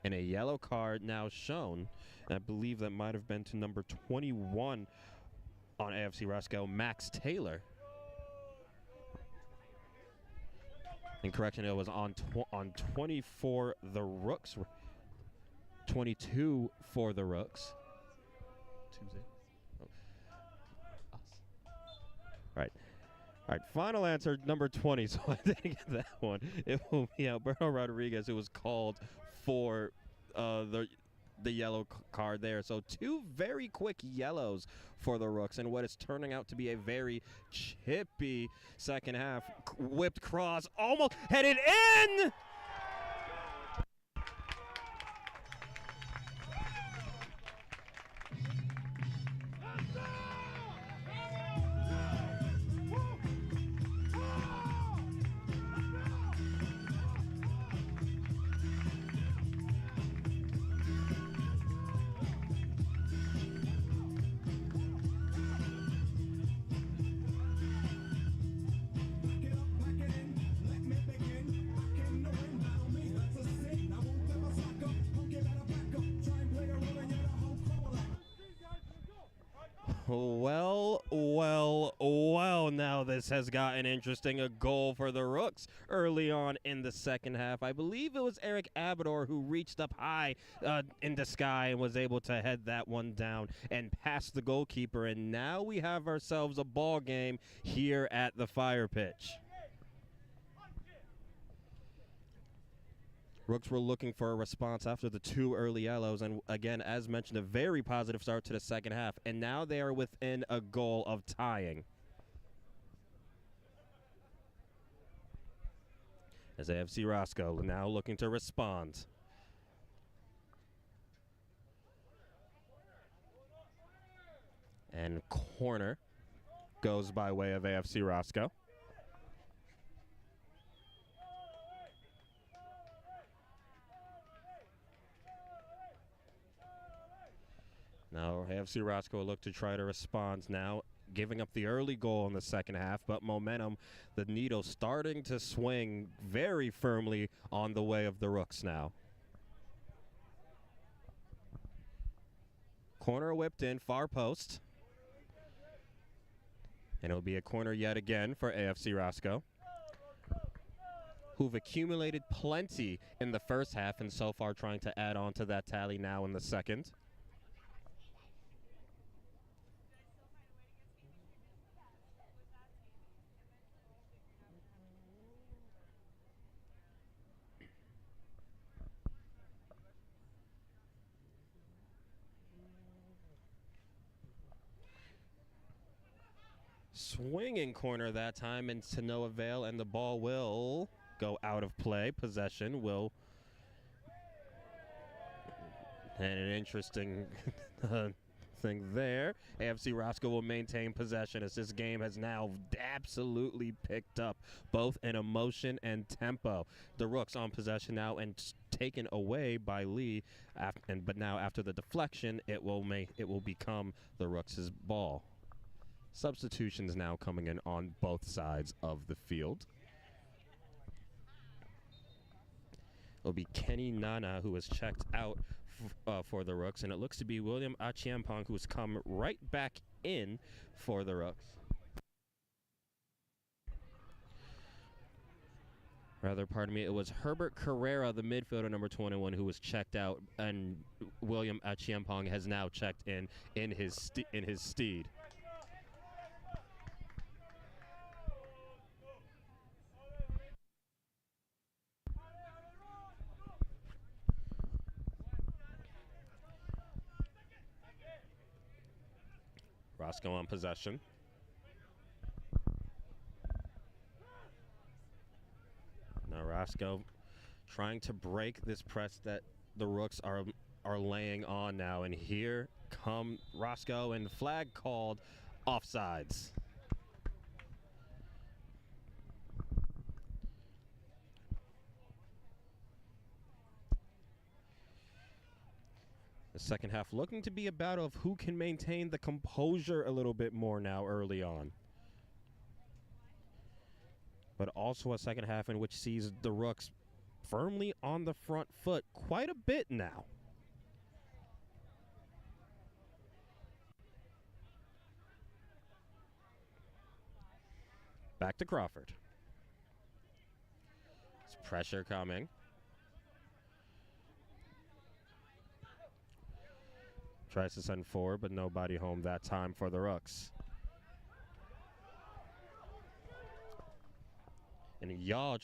And a yellow card now shown. And I believe that might have been to number 21 on AFC Roscoe, Max Taylor. And correction, it was on 20 for the Rooks, 22 for the Rooks. Right. All right, final answer, number 20, so I didn't get that one. It will be Alberto Rodriguez who was called for the yellow card there. So 2 very quick yellows for the Rooks, and what is turning out to be a very chippy second half. Whipped cross, almost headed in! Well, now this has gotten interesting. A goal for the Rooks early on in the second half. I believe it was Eric Abador who reached up high in the sky and was able to head that one down and pass the goalkeeper. And now we have ourselves a ball game here at the Fire Pitch. Rooks were looking for a response after the 2 early yellows, and again, as mentioned, a very positive start to the second half, and now they are within a goal of tying. As AFC Roscoe now looking to respond. And corner goes by way of AFC Roscoe. Now AFC Roscoe will look to try to respond now, giving up the early goal in the second half, but momentum, the needle starting to swing very firmly on the way of the Rooks now. Corner whipped in, far post. And it'll be a corner yet again for AFC Roscoe, who've accumulated plenty in the first half and so far trying to add on to that tally now in the second. Swinging corner that time, and to no avail, and the ball will go out of play. Possession will. And an interesting thing there. AFC Roscoe will maintain possession as this game has now absolutely picked up both in emotion and tempo. The Rooks on possession now and taken away by Lee, but now after the deflection, it will become the Rooks' ball. Substitutions now coming in on both sides of the field. It'll be Kenny Nana, who was checked out for the Rooks, and it looks to be William Achiampong, who's come right back in for the Rooks. Pardon me, it was Herbert Carrera, the midfielder, number 21, who was checked out, and William Achiampong has now checked in his steed. Roscoe on possession. Now Roscoe trying to break this press that the Rooks are laying on now, and here come Roscoe, and flag called offsides. The second half looking to be a battle of who can maintain the composure a little bit more now early on. But also a second half in which sees the Rooks firmly on the front foot quite a bit now. Back to Crawford. There's pressure coming. Tries to send forward, but nobody home that time for the Rooks. And Yaw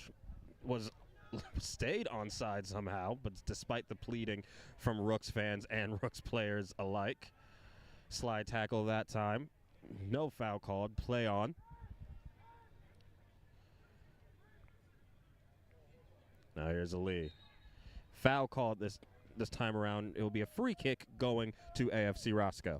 stayed onside somehow, but despite the pleading from Rooks fans and Rooks players alike. Slide tackle that time. No foul called. Play on. Now here's a Lee. Foul called this time around. It will be a free kick going to AFC Roscoe.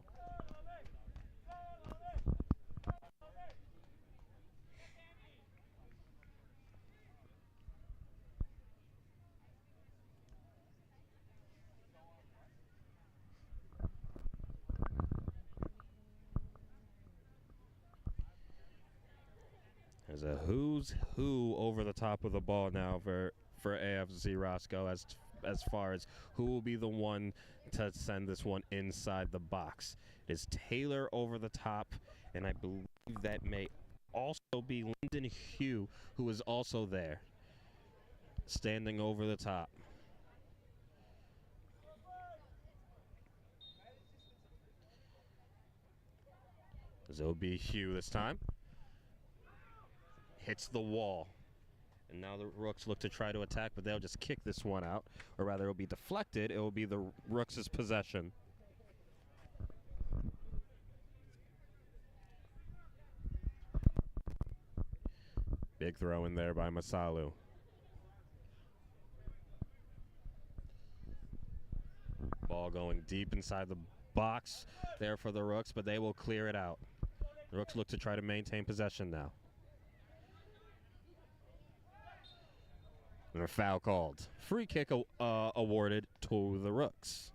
There's a who's who over the top of the ball now for AFC Roscoe as far as who will be the one to send this one inside the box. It is Taylor over the top, and I believe that may also be Lyndon Hugh, who is also there, standing over the top. So it'll be Hugh this time. Hits the wall. And now the Rooks look to try to attack, but they'll just kick this one out. Or rather, it'll be deflected. It will be the Rooks' possession. Big throw in there by Masalu. Ball going deep inside the box there for the Rooks, but they will clear it out. The Rooks look to try to maintain possession now. And a foul called. Free kick awarded to the Rooks.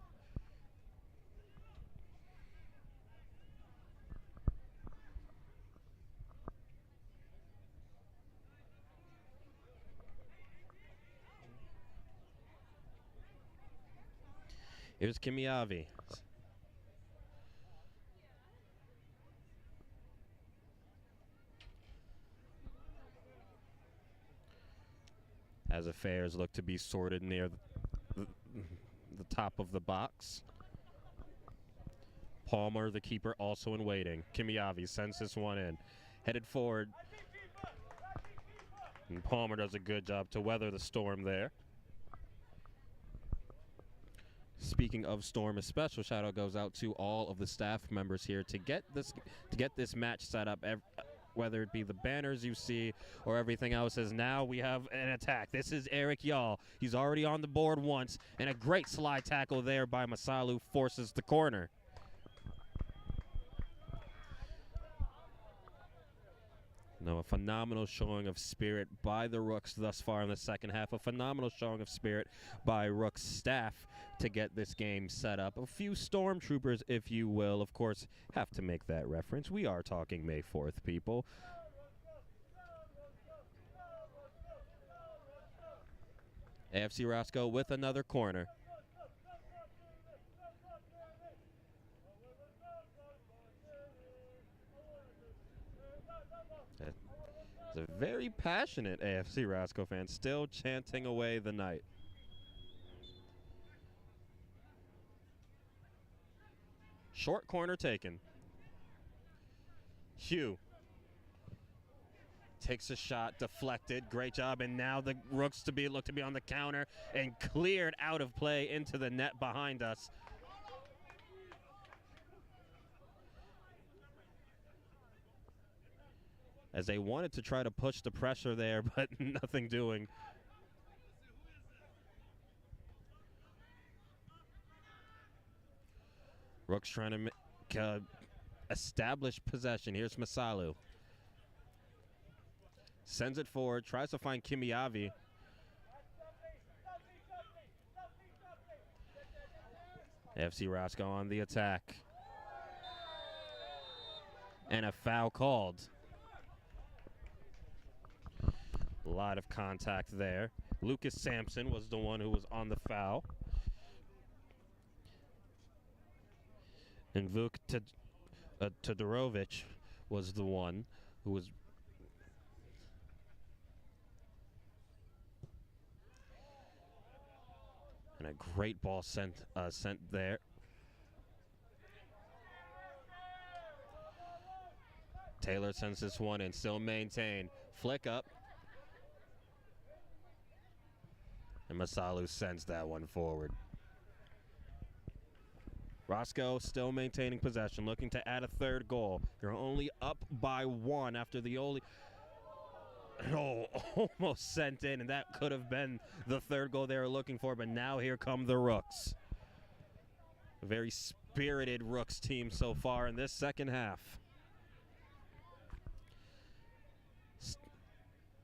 It was Kimiavi. As affairs look to be sorted near the top of the box. Palmer, the keeper, also in waiting. Kimiavi sends this one in. Headed forward. And Palmer does a good job to weather the storm there. Speaking of storm, a special shout out goes out to all of the staff members here to get this match set up whether it be the banners you see or everything else, is now we have an attack. This is Eric Yaw. He's already on the board once, and a great slide tackle there by Masalu forces the corner. No, a phenomenal showing of spirit by the Rooks thus far in the second half. A phenomenal showing of spirit by Rooks staff to get this game set up. A few stormtroopers, if you will, of course, have to make that reference. We are talking May 4th, people. AFC Roscoe with another corner. It's a very passionate AFC Roscoe fan, still chanting away the night. Short corner taken. Hugh takes a shot, deflected, great job, and now the Rooks look to be on the counter and cleared out of play into the net behind us. As they wanted to try to push the pressure there, but nothing doing. Rooks trying to establish possession. Here's Masalu. Sends it forward, tries to find Kimiavi. FC Roscoe on the attack. And a foul called. A lot of contact there. Lucas Sampson was the one who was on the foul. And Vuk Todorovic was the one who was... And a great ball sent there. Taylor sends this one and still maintained. Flick up. And Masalu sends that one forward. Roscoe still maintaining possession, looking to add a third goal. They're only up by one after the only... Oh, almost sent in, and that could have been the third goal they were looking for, but now here come the Rooks. A very spirited Rooks team so far in this second half.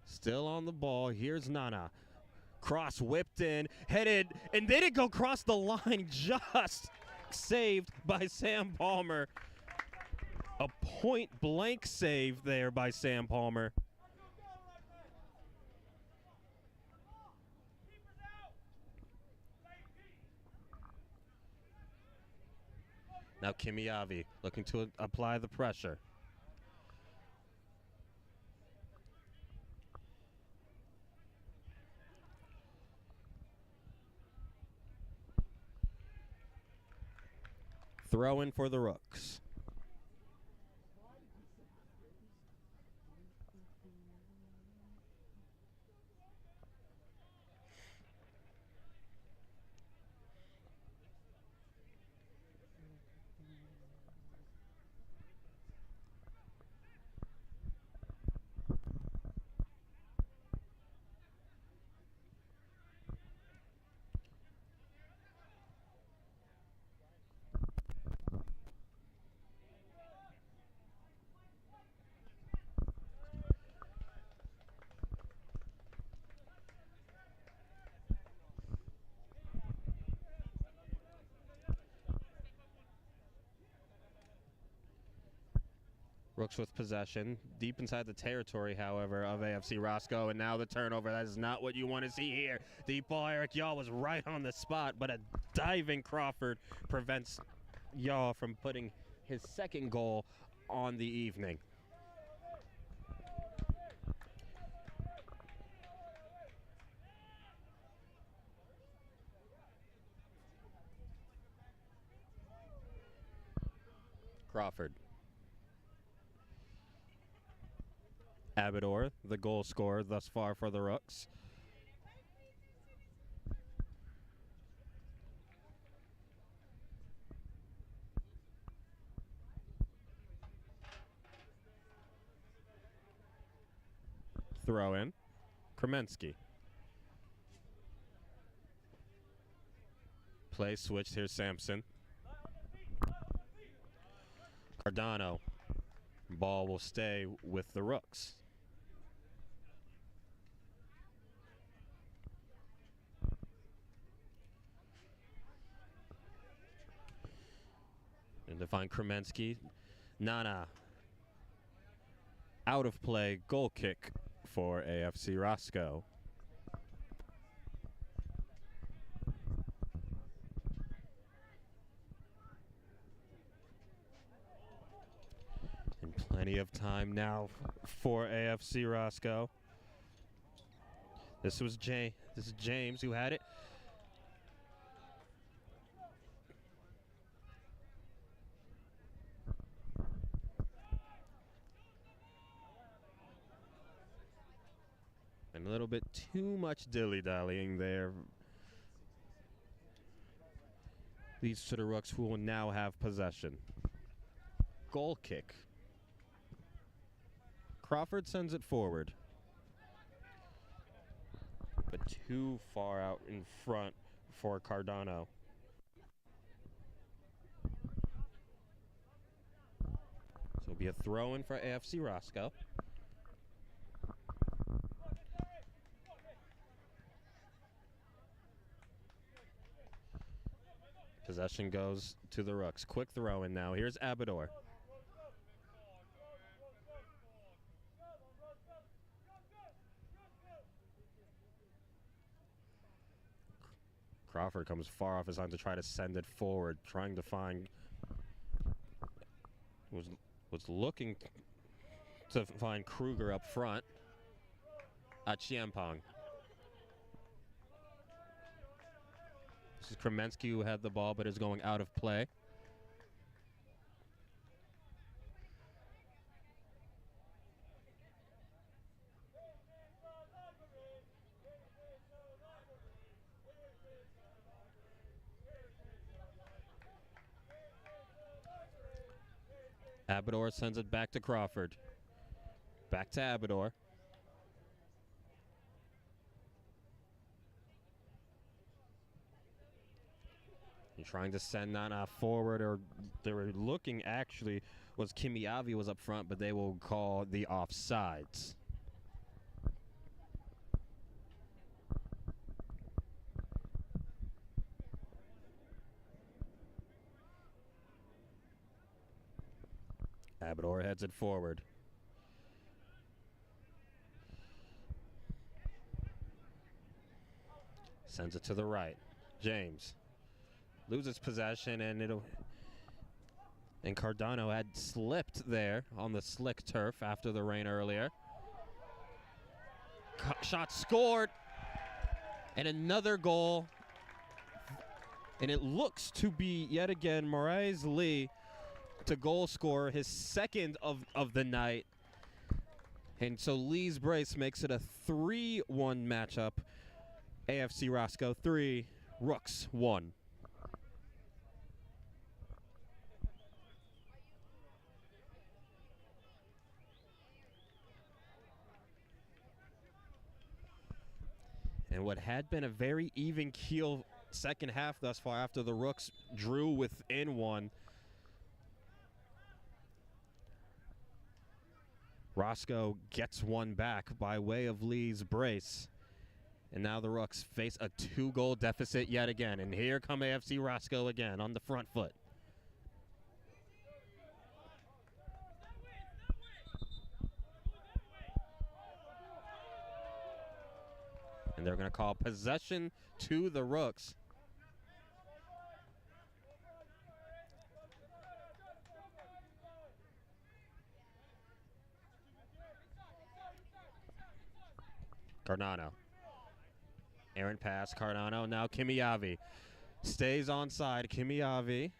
Still on the ball. Here's Nana. Cross whipped in, headed, and they didn't go across the line, just saved by Sam Palmer. A point-blank save there by Sam Palmer. Now Kimiavi looking to apply the pressure. Throw in for the Rooks. Rooks with possession, deep inside the territory, however, of AFC Roscoe, and now the turnover. That is not what you want to see here. Deep ball, Eric Yaw was right on the spot, but a diving Crawford prevents Yaw from putting his second goal on the evening. Crawford. Abador, the goal scorer thus far for the Rooks. Throw in. Kremensky. Play switched. Here's Sampson. Cardano. Ball will stay with the Rooks. And to find Kremensky. Nana. Out of play. Goal kick for AFC Roscoe. And plenty of time now for AFC Roscoe. This is James who had it. And a little bit too much dilly-dallying there. Leads to the Rooks, who will now have possession. Goal kick. Crawford sends it forward. But too far out in front for Cardano. So it'll be a throw-in for AFC Roscoe. Possession goes to the Rooks. Quick throw in now. Here's Abador. Crawford comes far off his line to try to send it forward, trying to find. Was looking to find Krueger up front at Chiampong. This is Kremensky who had the ball but is going out of play. Abador sends it back to Crawford. Back to Abador. You're trying to send Nana forward, or they were looking actually, was Kimiavi was up front, but they will call the offsides. Abador heads it forward. Sends it to the right. James loses possession, and Cardano had slipped there on the slick turf after the rain earlier. Shot scored, and another goal. And it looks to be yet again Moraes Lee to goal score, his second of the night. And so Lee's brace makes it a 3-1 matchup. AFC Roscoe 3, Rooks 1. And what had been a very even keel second half thus far, after the Rooks drew within one, Roscoe gets one back by way of Lee's brace. And now the Rooks face a 2-goal deficit yet again. And here come AFC Roscoe again on the front foot. And they're going to call possession to the Rooks. Cardano. Errant pass, Cardano. Now Kimiavi stays onside. Kimiavi.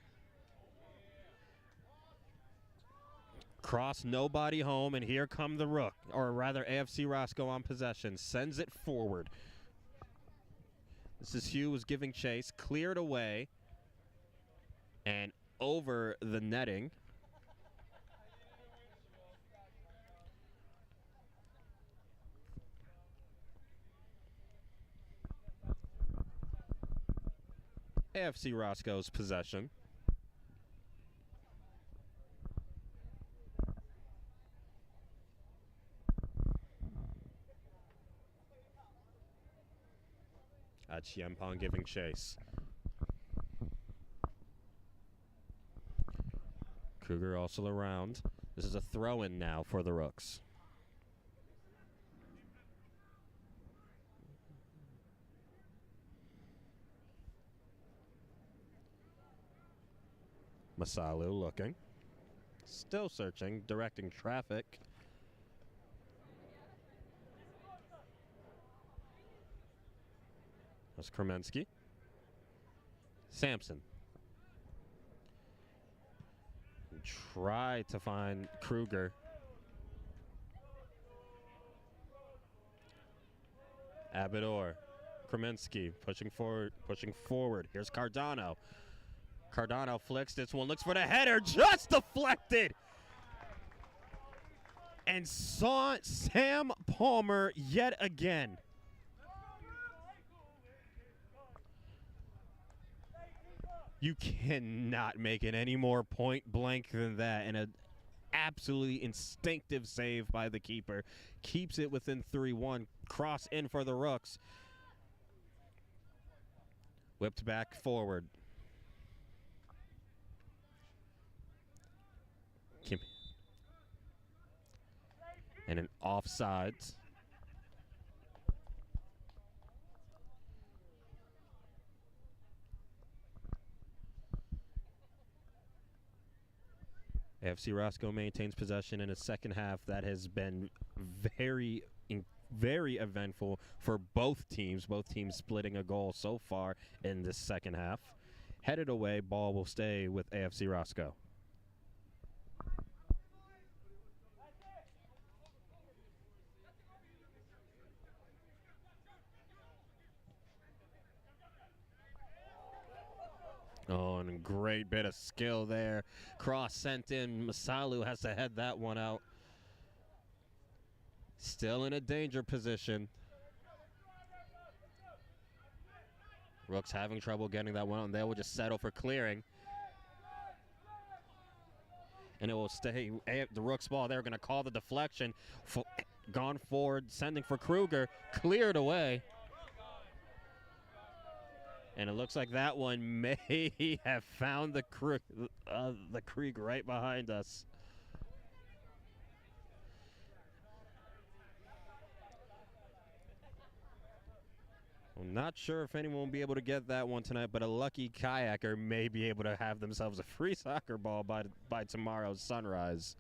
Cross, nobody home, and here come the Rook, or rather AFC Roscoe on possession. Sends it forward. This is Hughes giving chase. Cleared away and over the netting. AFC Roscoe's possession. Chiampong giving chase. Krueger also around. This is a throw-in now for the Rooks. Masalu looking. Still searching, directing traffic. That's Kremensky. Sampson. Try to find Krueger. Abador. Kremensky pushing forward. Here's Cardano. Cardano flicks this one, looks for the header, just deflected. And Sam Palmer yet again. You cannot make it any more point blank than that. And an absolutely instinctive save by the keeper. Keeps it within 3-1. Cross in for the Rooks. Whipped back forward. And an offsides. AFC Roscoe maintains possession in a second half that has been very eventful for both teams. Both teams splitting a goal so far in this second half. Headed away, ball will stay with AFC Roscoe. Oh, and a great bit of skill there. Cross sent in. Masalu has to head that one out. Still in a danger position. Rooks having trouble getting that one out, and they will just settle for clearing. And it will stay the Rooks ball. They're going to call the deflection. Gone forward, sending for Krueger. Cleared away. And it looks like that one may have found the creek right behind us. I'm not sure if anyone will be able to get that one tonight, but a lucky kayaker may be able to have themselves a free soccer ball by tomorrow's sunrise.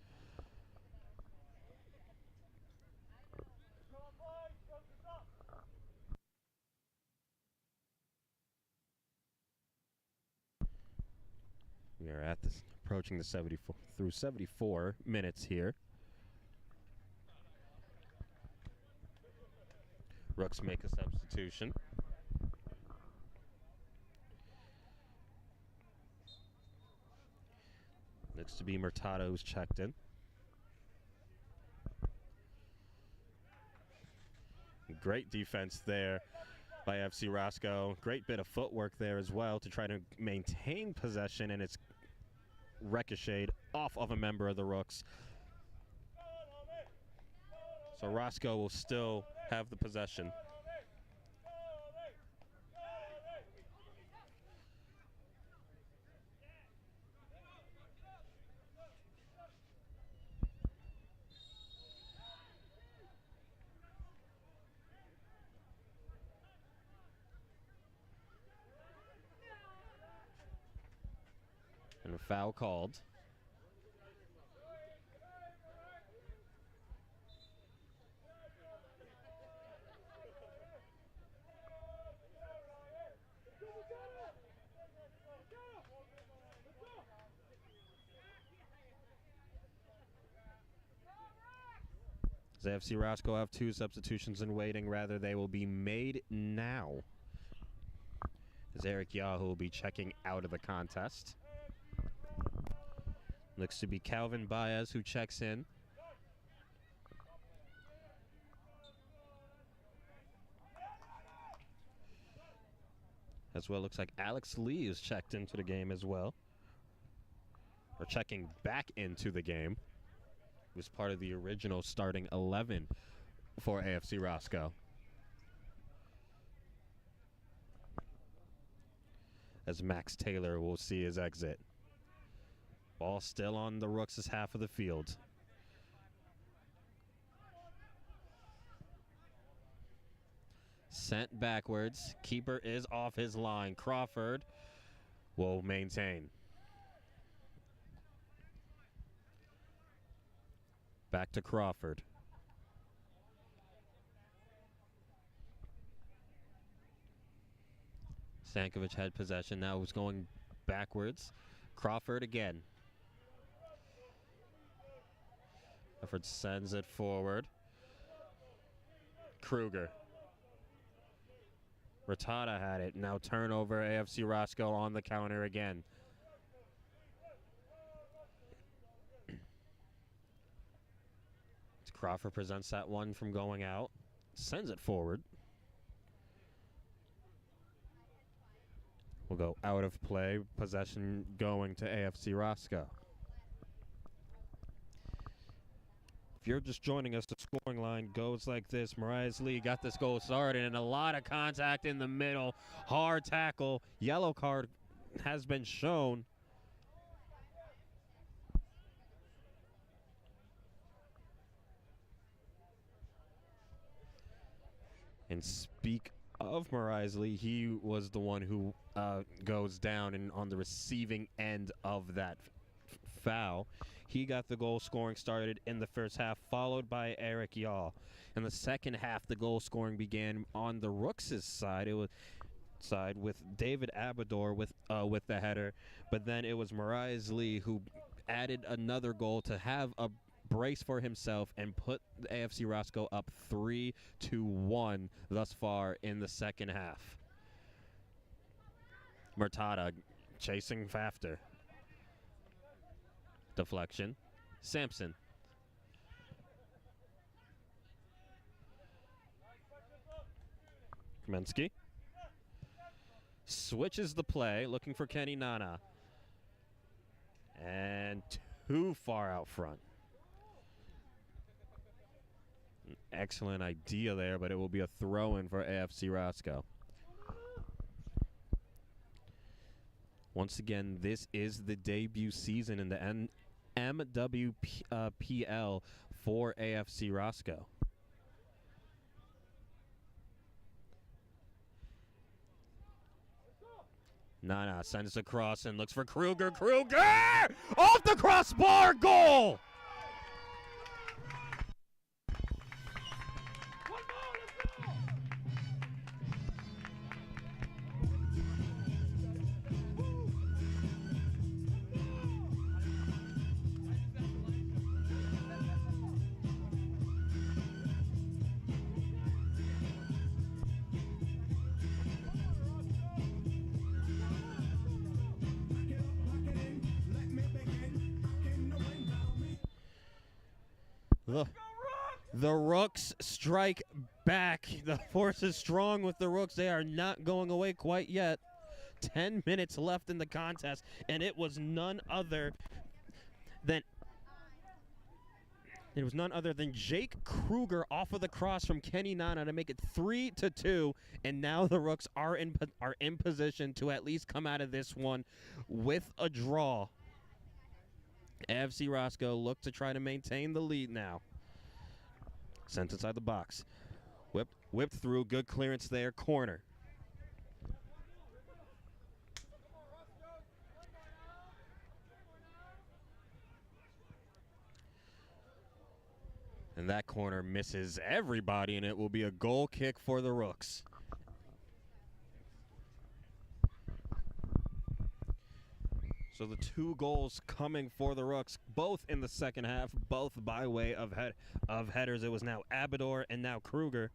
We are approaching the 74 minutes here. Rooks make a substitution. Looks to be Murtado who's checked in. Great defense there by FC Roscoe. Great bit of footwork there as well to try to maintain possession, and it's ricocheted off of a member of the Rooks. So Roscoe will still have the possession. And a foul called. As AFC Roscoe have two substitutions in waiting, rather they will be made now. As Eric Yahoo will be checking out of the contest. Looks to be Calvin Baez who checks in. As well, looks like Alex Lee is checked into the game as well. Or checking back into the game. He was part of the original starting 11 for AFC Roscoe. As Max Taylor will see his exit. Ball still on the Rooks' half of the field. Sent backwards. Keeper is off his line. Crawford will maintain. Back to Crawford. Stankovic had possession. Now was going backwards. Crawford again. Crawford sends it forward. Krueger. Ratada had it. Now turnover. AFC Roscoe on the counter again. Crawford presents that one from going out. Sends it forward. Will go out of play. Possession going to AFC Roscoe. If you're just joining us, the scoring line goes like this. Mariah Lee got this goal started, and a lot of contact in the middle. Hard tackle. Yellow card has been shown. And speak of Mariah Lee, he was the one who goes down and on the receiving end of that foul. He got the goal scoring started in the first half, followed by Eric Yaw. In the second half, the goal scoring began on the Rooks' side. It was with David Abador with the header, but then it was Mariah Lee who added another goal to have a brace for himself and put the AFC Roscoe up 3-1 thus far in the second half. Murtada chasing Fafter. Deflection. Sampson. Kaminsky. Switches the play, looking for Kenny Nana. And too far out front. An excellent idea there, but it will be a throw-in for AFC Roscoe. Once again, this is the debut season in the MWPL for AFC Roscoe. Nana sends across and looks for Krueger. Krueger! Off the crossbar! Goal! The Rooks strike back. The force is strong with the Rooks. They are not going away quite yet. 10 minutes left in the contest, and it was none other than Jake Krueger off of the cross from Kenny Nana to make it 3-2. And now the Rooks are in position to at least come out of this one with a draw. AFC Roscoe look to try to maintain the lead now. Sent inside the box. Whipped through. Good clearance there. Corner. And that corner misses everybody, and it will be a goal kick for the Rooks. So the two goals coming for the Rooks, both in the second half, both by way of headers. It was now Abador and now Krueger.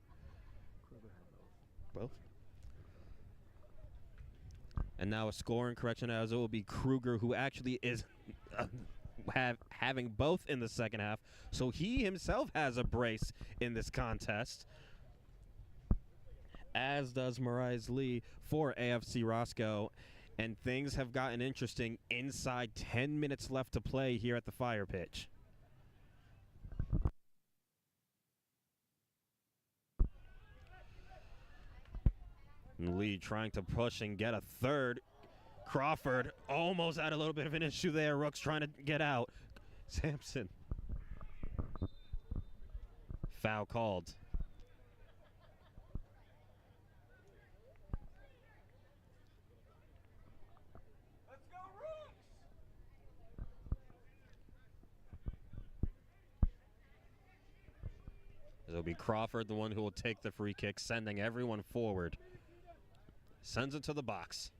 Both. And now a scoring correction, as it will be Krueger, who actually is having both in the second half. So he himself has a brace in this contest. as does Mariah Lee for AFC Roscoe. And things have gotten interesting inside 10 minutes left to play here at the Fire Pitch. Lee trying to push and get a third. Crawford almost had a little bit of an issue there. Rooks trying to get out. Sampson. Foul called. Let's go, Rooks! It'll be Crawford, the one who will take the free kick, sending everyone forward. Sends it to the box.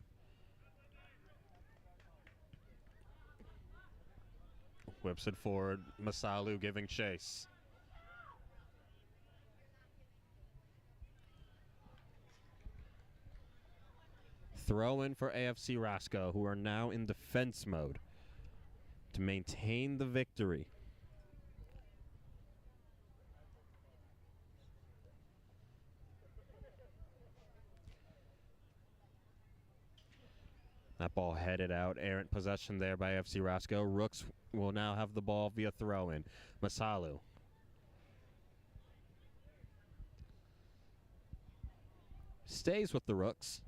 Whips it forward. Masalu giving chase. Throw in for AFC Roscoe, who are now in defense mode to maintain the victory. That ball headed out. Errant possession there by AFC Roscoe. Rooks will now have the ball via throw-in. Masalu. Stays with the Rooks.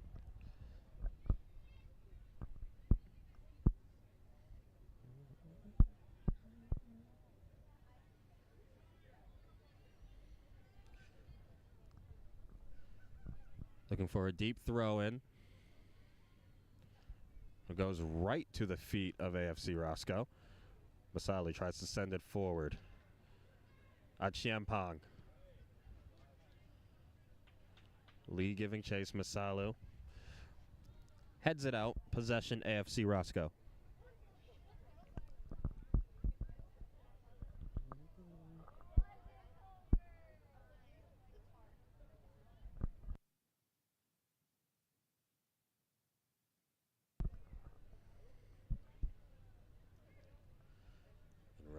Looking for a deep throw-in. It goes right to the feet of AFC Roscoe. Masali tries to send it forward. Achiampong. Lee giving chase. Masalu heads it out. Possession AFC Roscoe.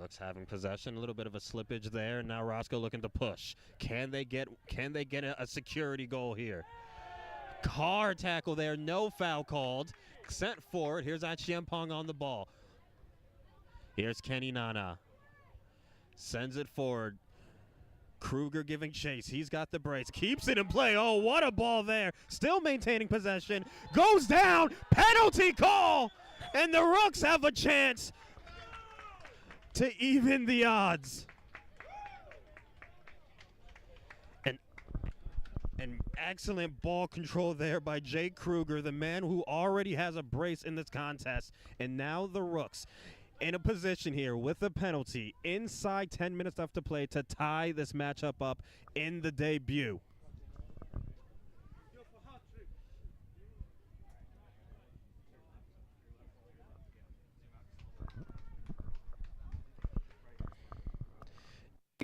Rooks having possession, a little bit of a slippage there. Now Roscoe looking to push. Can they get a security goal here? Car tackle there, no foul called. Sent forward. Here's Achiampong on the ball. Here's Kenny Nana. Sends it forward. Krueger giving chase. He's got the brace. Keeps it in play. Oh, what a ball there. Still maintaining possession. Goes down. Penalty call. And the Rooks have a chance to even the odds. And excellent ball control there by Jake Krueger, the man who already has a brace in this contest. And now the Rooks in a position here with a penalty inside 10 minutes left to play to tie this matchup up in the debut.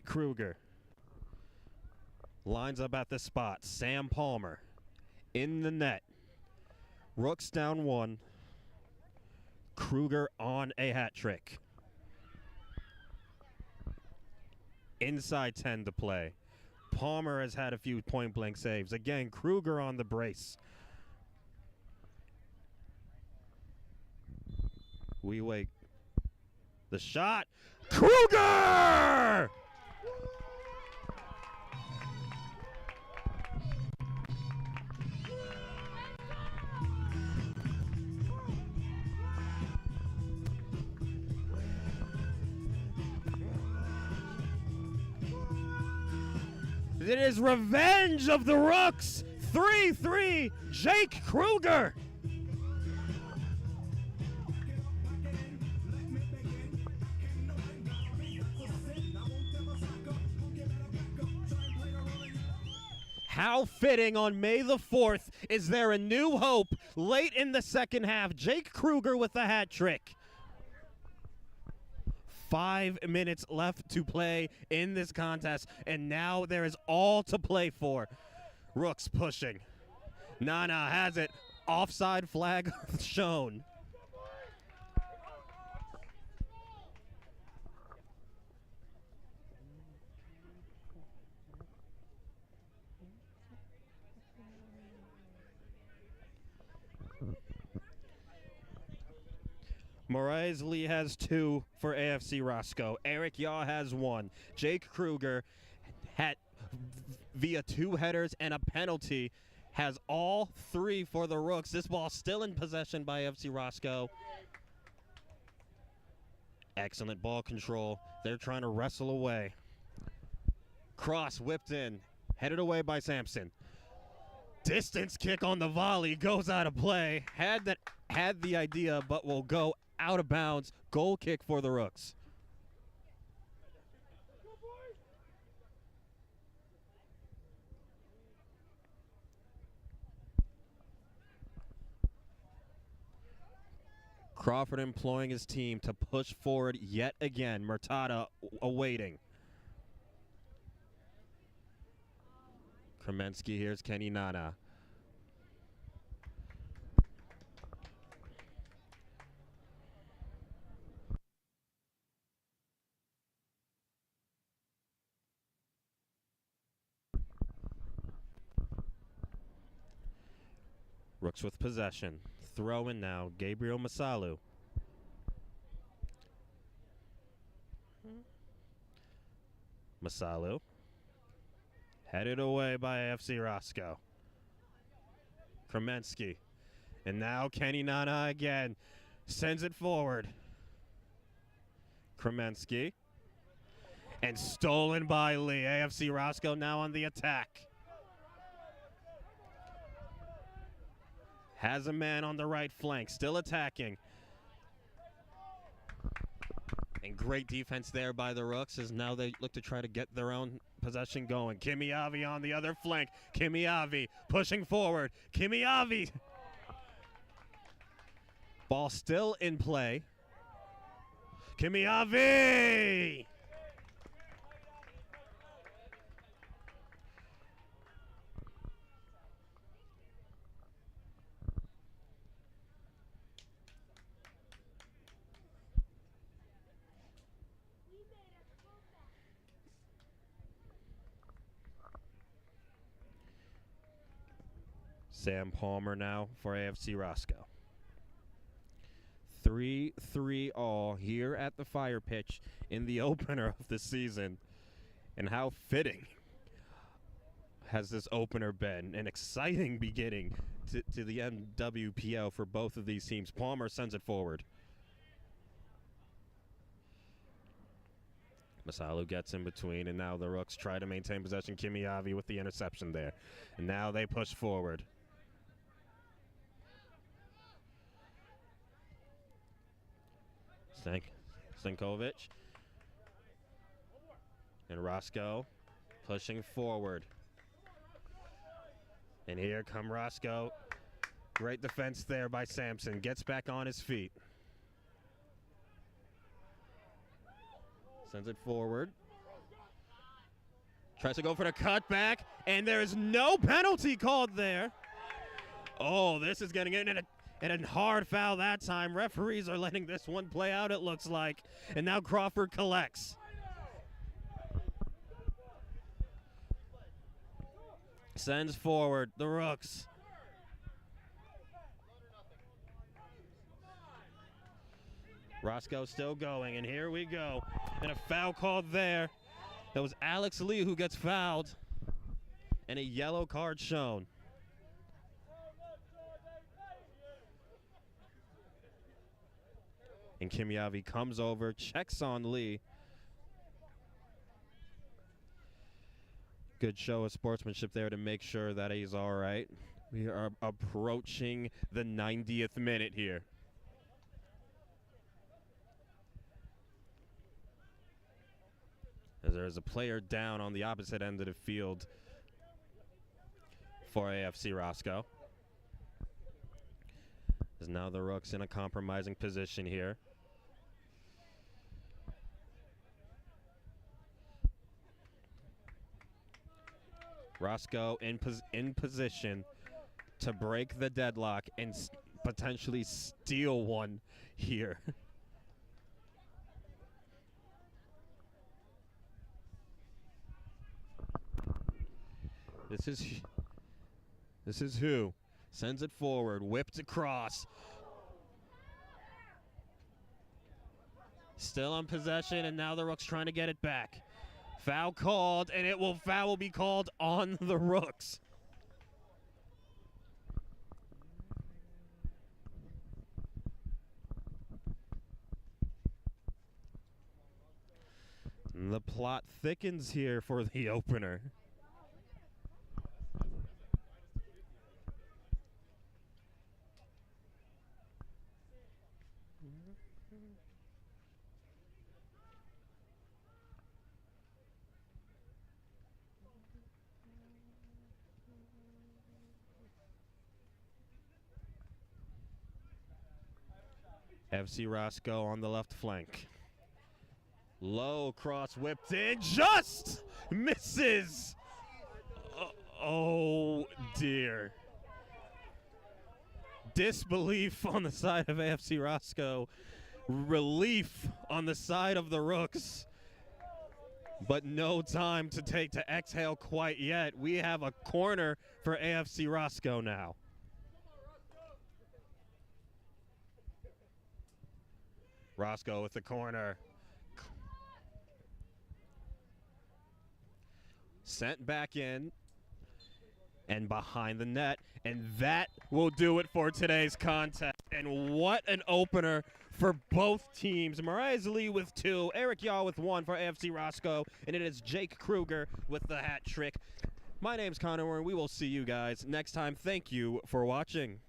Krueger lines up at the spot. Sam Palmer in the net. Rooks down one. Krueger on a hat trick. Inside 10 to play. Palmer has had a few point-blank saves. Again, Krueger on the brace. We wait. The shot. Krueger! It is revenge of the Rooks. 3-3, Jake Krueger. How fitting on May the 4th. Is there a new hope late in the second half? Jake Krueger with the hat trick. 5 minutes left to play in this contest, and now there is all to play for. Rooks pushing. Nana has it. Offside flag shown. Moraes Lee has 2 for AFC Roscoe. Eric Yaw has 1. Jake Krueger had via 2 headers and a penalty has all 3 for the Rooks. This ball still in possession by AFC Roscoe. Excellent ball control. They're trying to wrestle away. Cross whipped in, headed away by Sampson. Distance kick on the volley goes out of play. Had the idea, but will go out of bounds. Goal kick for the Rooks. Crawford employing his team to push forward yet again. Murtada awaiting. Kremensky, here's Kenny Nana. Rooks with possession. Throw in now. Gabriel Masalu. Masalu. Headed away by AFC Roscoe. Kremensky. And now Kenny Nana again. Sends it forward. Kremensky. And stolen by Lee. AFC Roscoe now on the attack. Has a man on the right flank. Still attacking. And great defense there by the Rooks as now they look to try to get their own possession going. Kimiavi on the other flank. Kimiavi pushing forward. Kimiavi. Ball still in play. Kimiavi. Sam Palmer now for AFC Roscoe. 3-3 all here at the Fire Pitch in the opener of the season. And how fitting has this opener been. An exciting beginning to the NWPL for both of these teams. Palmer sends it forward. Masalu gets in between, and now the Rooks try to maintain possession. Kimiavi with the interception there. And now they push forward. Stankovic. And Roscoe pushing forward. And here come Roscoe. Great defense there by Sampson. Gets back on his feet. Sends it forward. Tries to go for the cutback. And there is no penalty called there. Oh, this is getting in and a hard foul that time. Referees are letting this one play out, it looks like. And now Crawford collects. Sends forward the Rooks. Roscoe still going, and here we go. And a foul called there. That was Alex Lee who gets fouled. And a yellow card shown. And Kimiavi comes over, checks on Lee. Good show of sportsmanship there to make sure that he's all right. We are approaching the 90th minute here. As there's a player down on the opposite end of the field for AFC Roscoe. As now the Rooks in a compromising position here. Roscoe in position to break the deadlock and potentially steal one here. This is who sends it forward, whipped across. Still on possession, and now the Rooks trying to get it back. Foul called, and foul will be called on the Rooks. The plot thickens here for the opener. AFC Rosco on the left flank. Low cross whipped in, just misses. Oh dear. Disbelief on the side of AFC Rosco. Relief on the side of the Rooks. But no time to exhale quite yet. We have a corner for AFC Rosco now. Roscoe with the corner. Sent back in and behind the net. And that will do it for today's contest. And what an opener for both teams. Mariah Lee with 2, Eric Yaw with 1 for AFC Roscoe, and it is Jake Krueger with the hat trick. My name's Connor, and we will see you guys next time. Thank you for watching.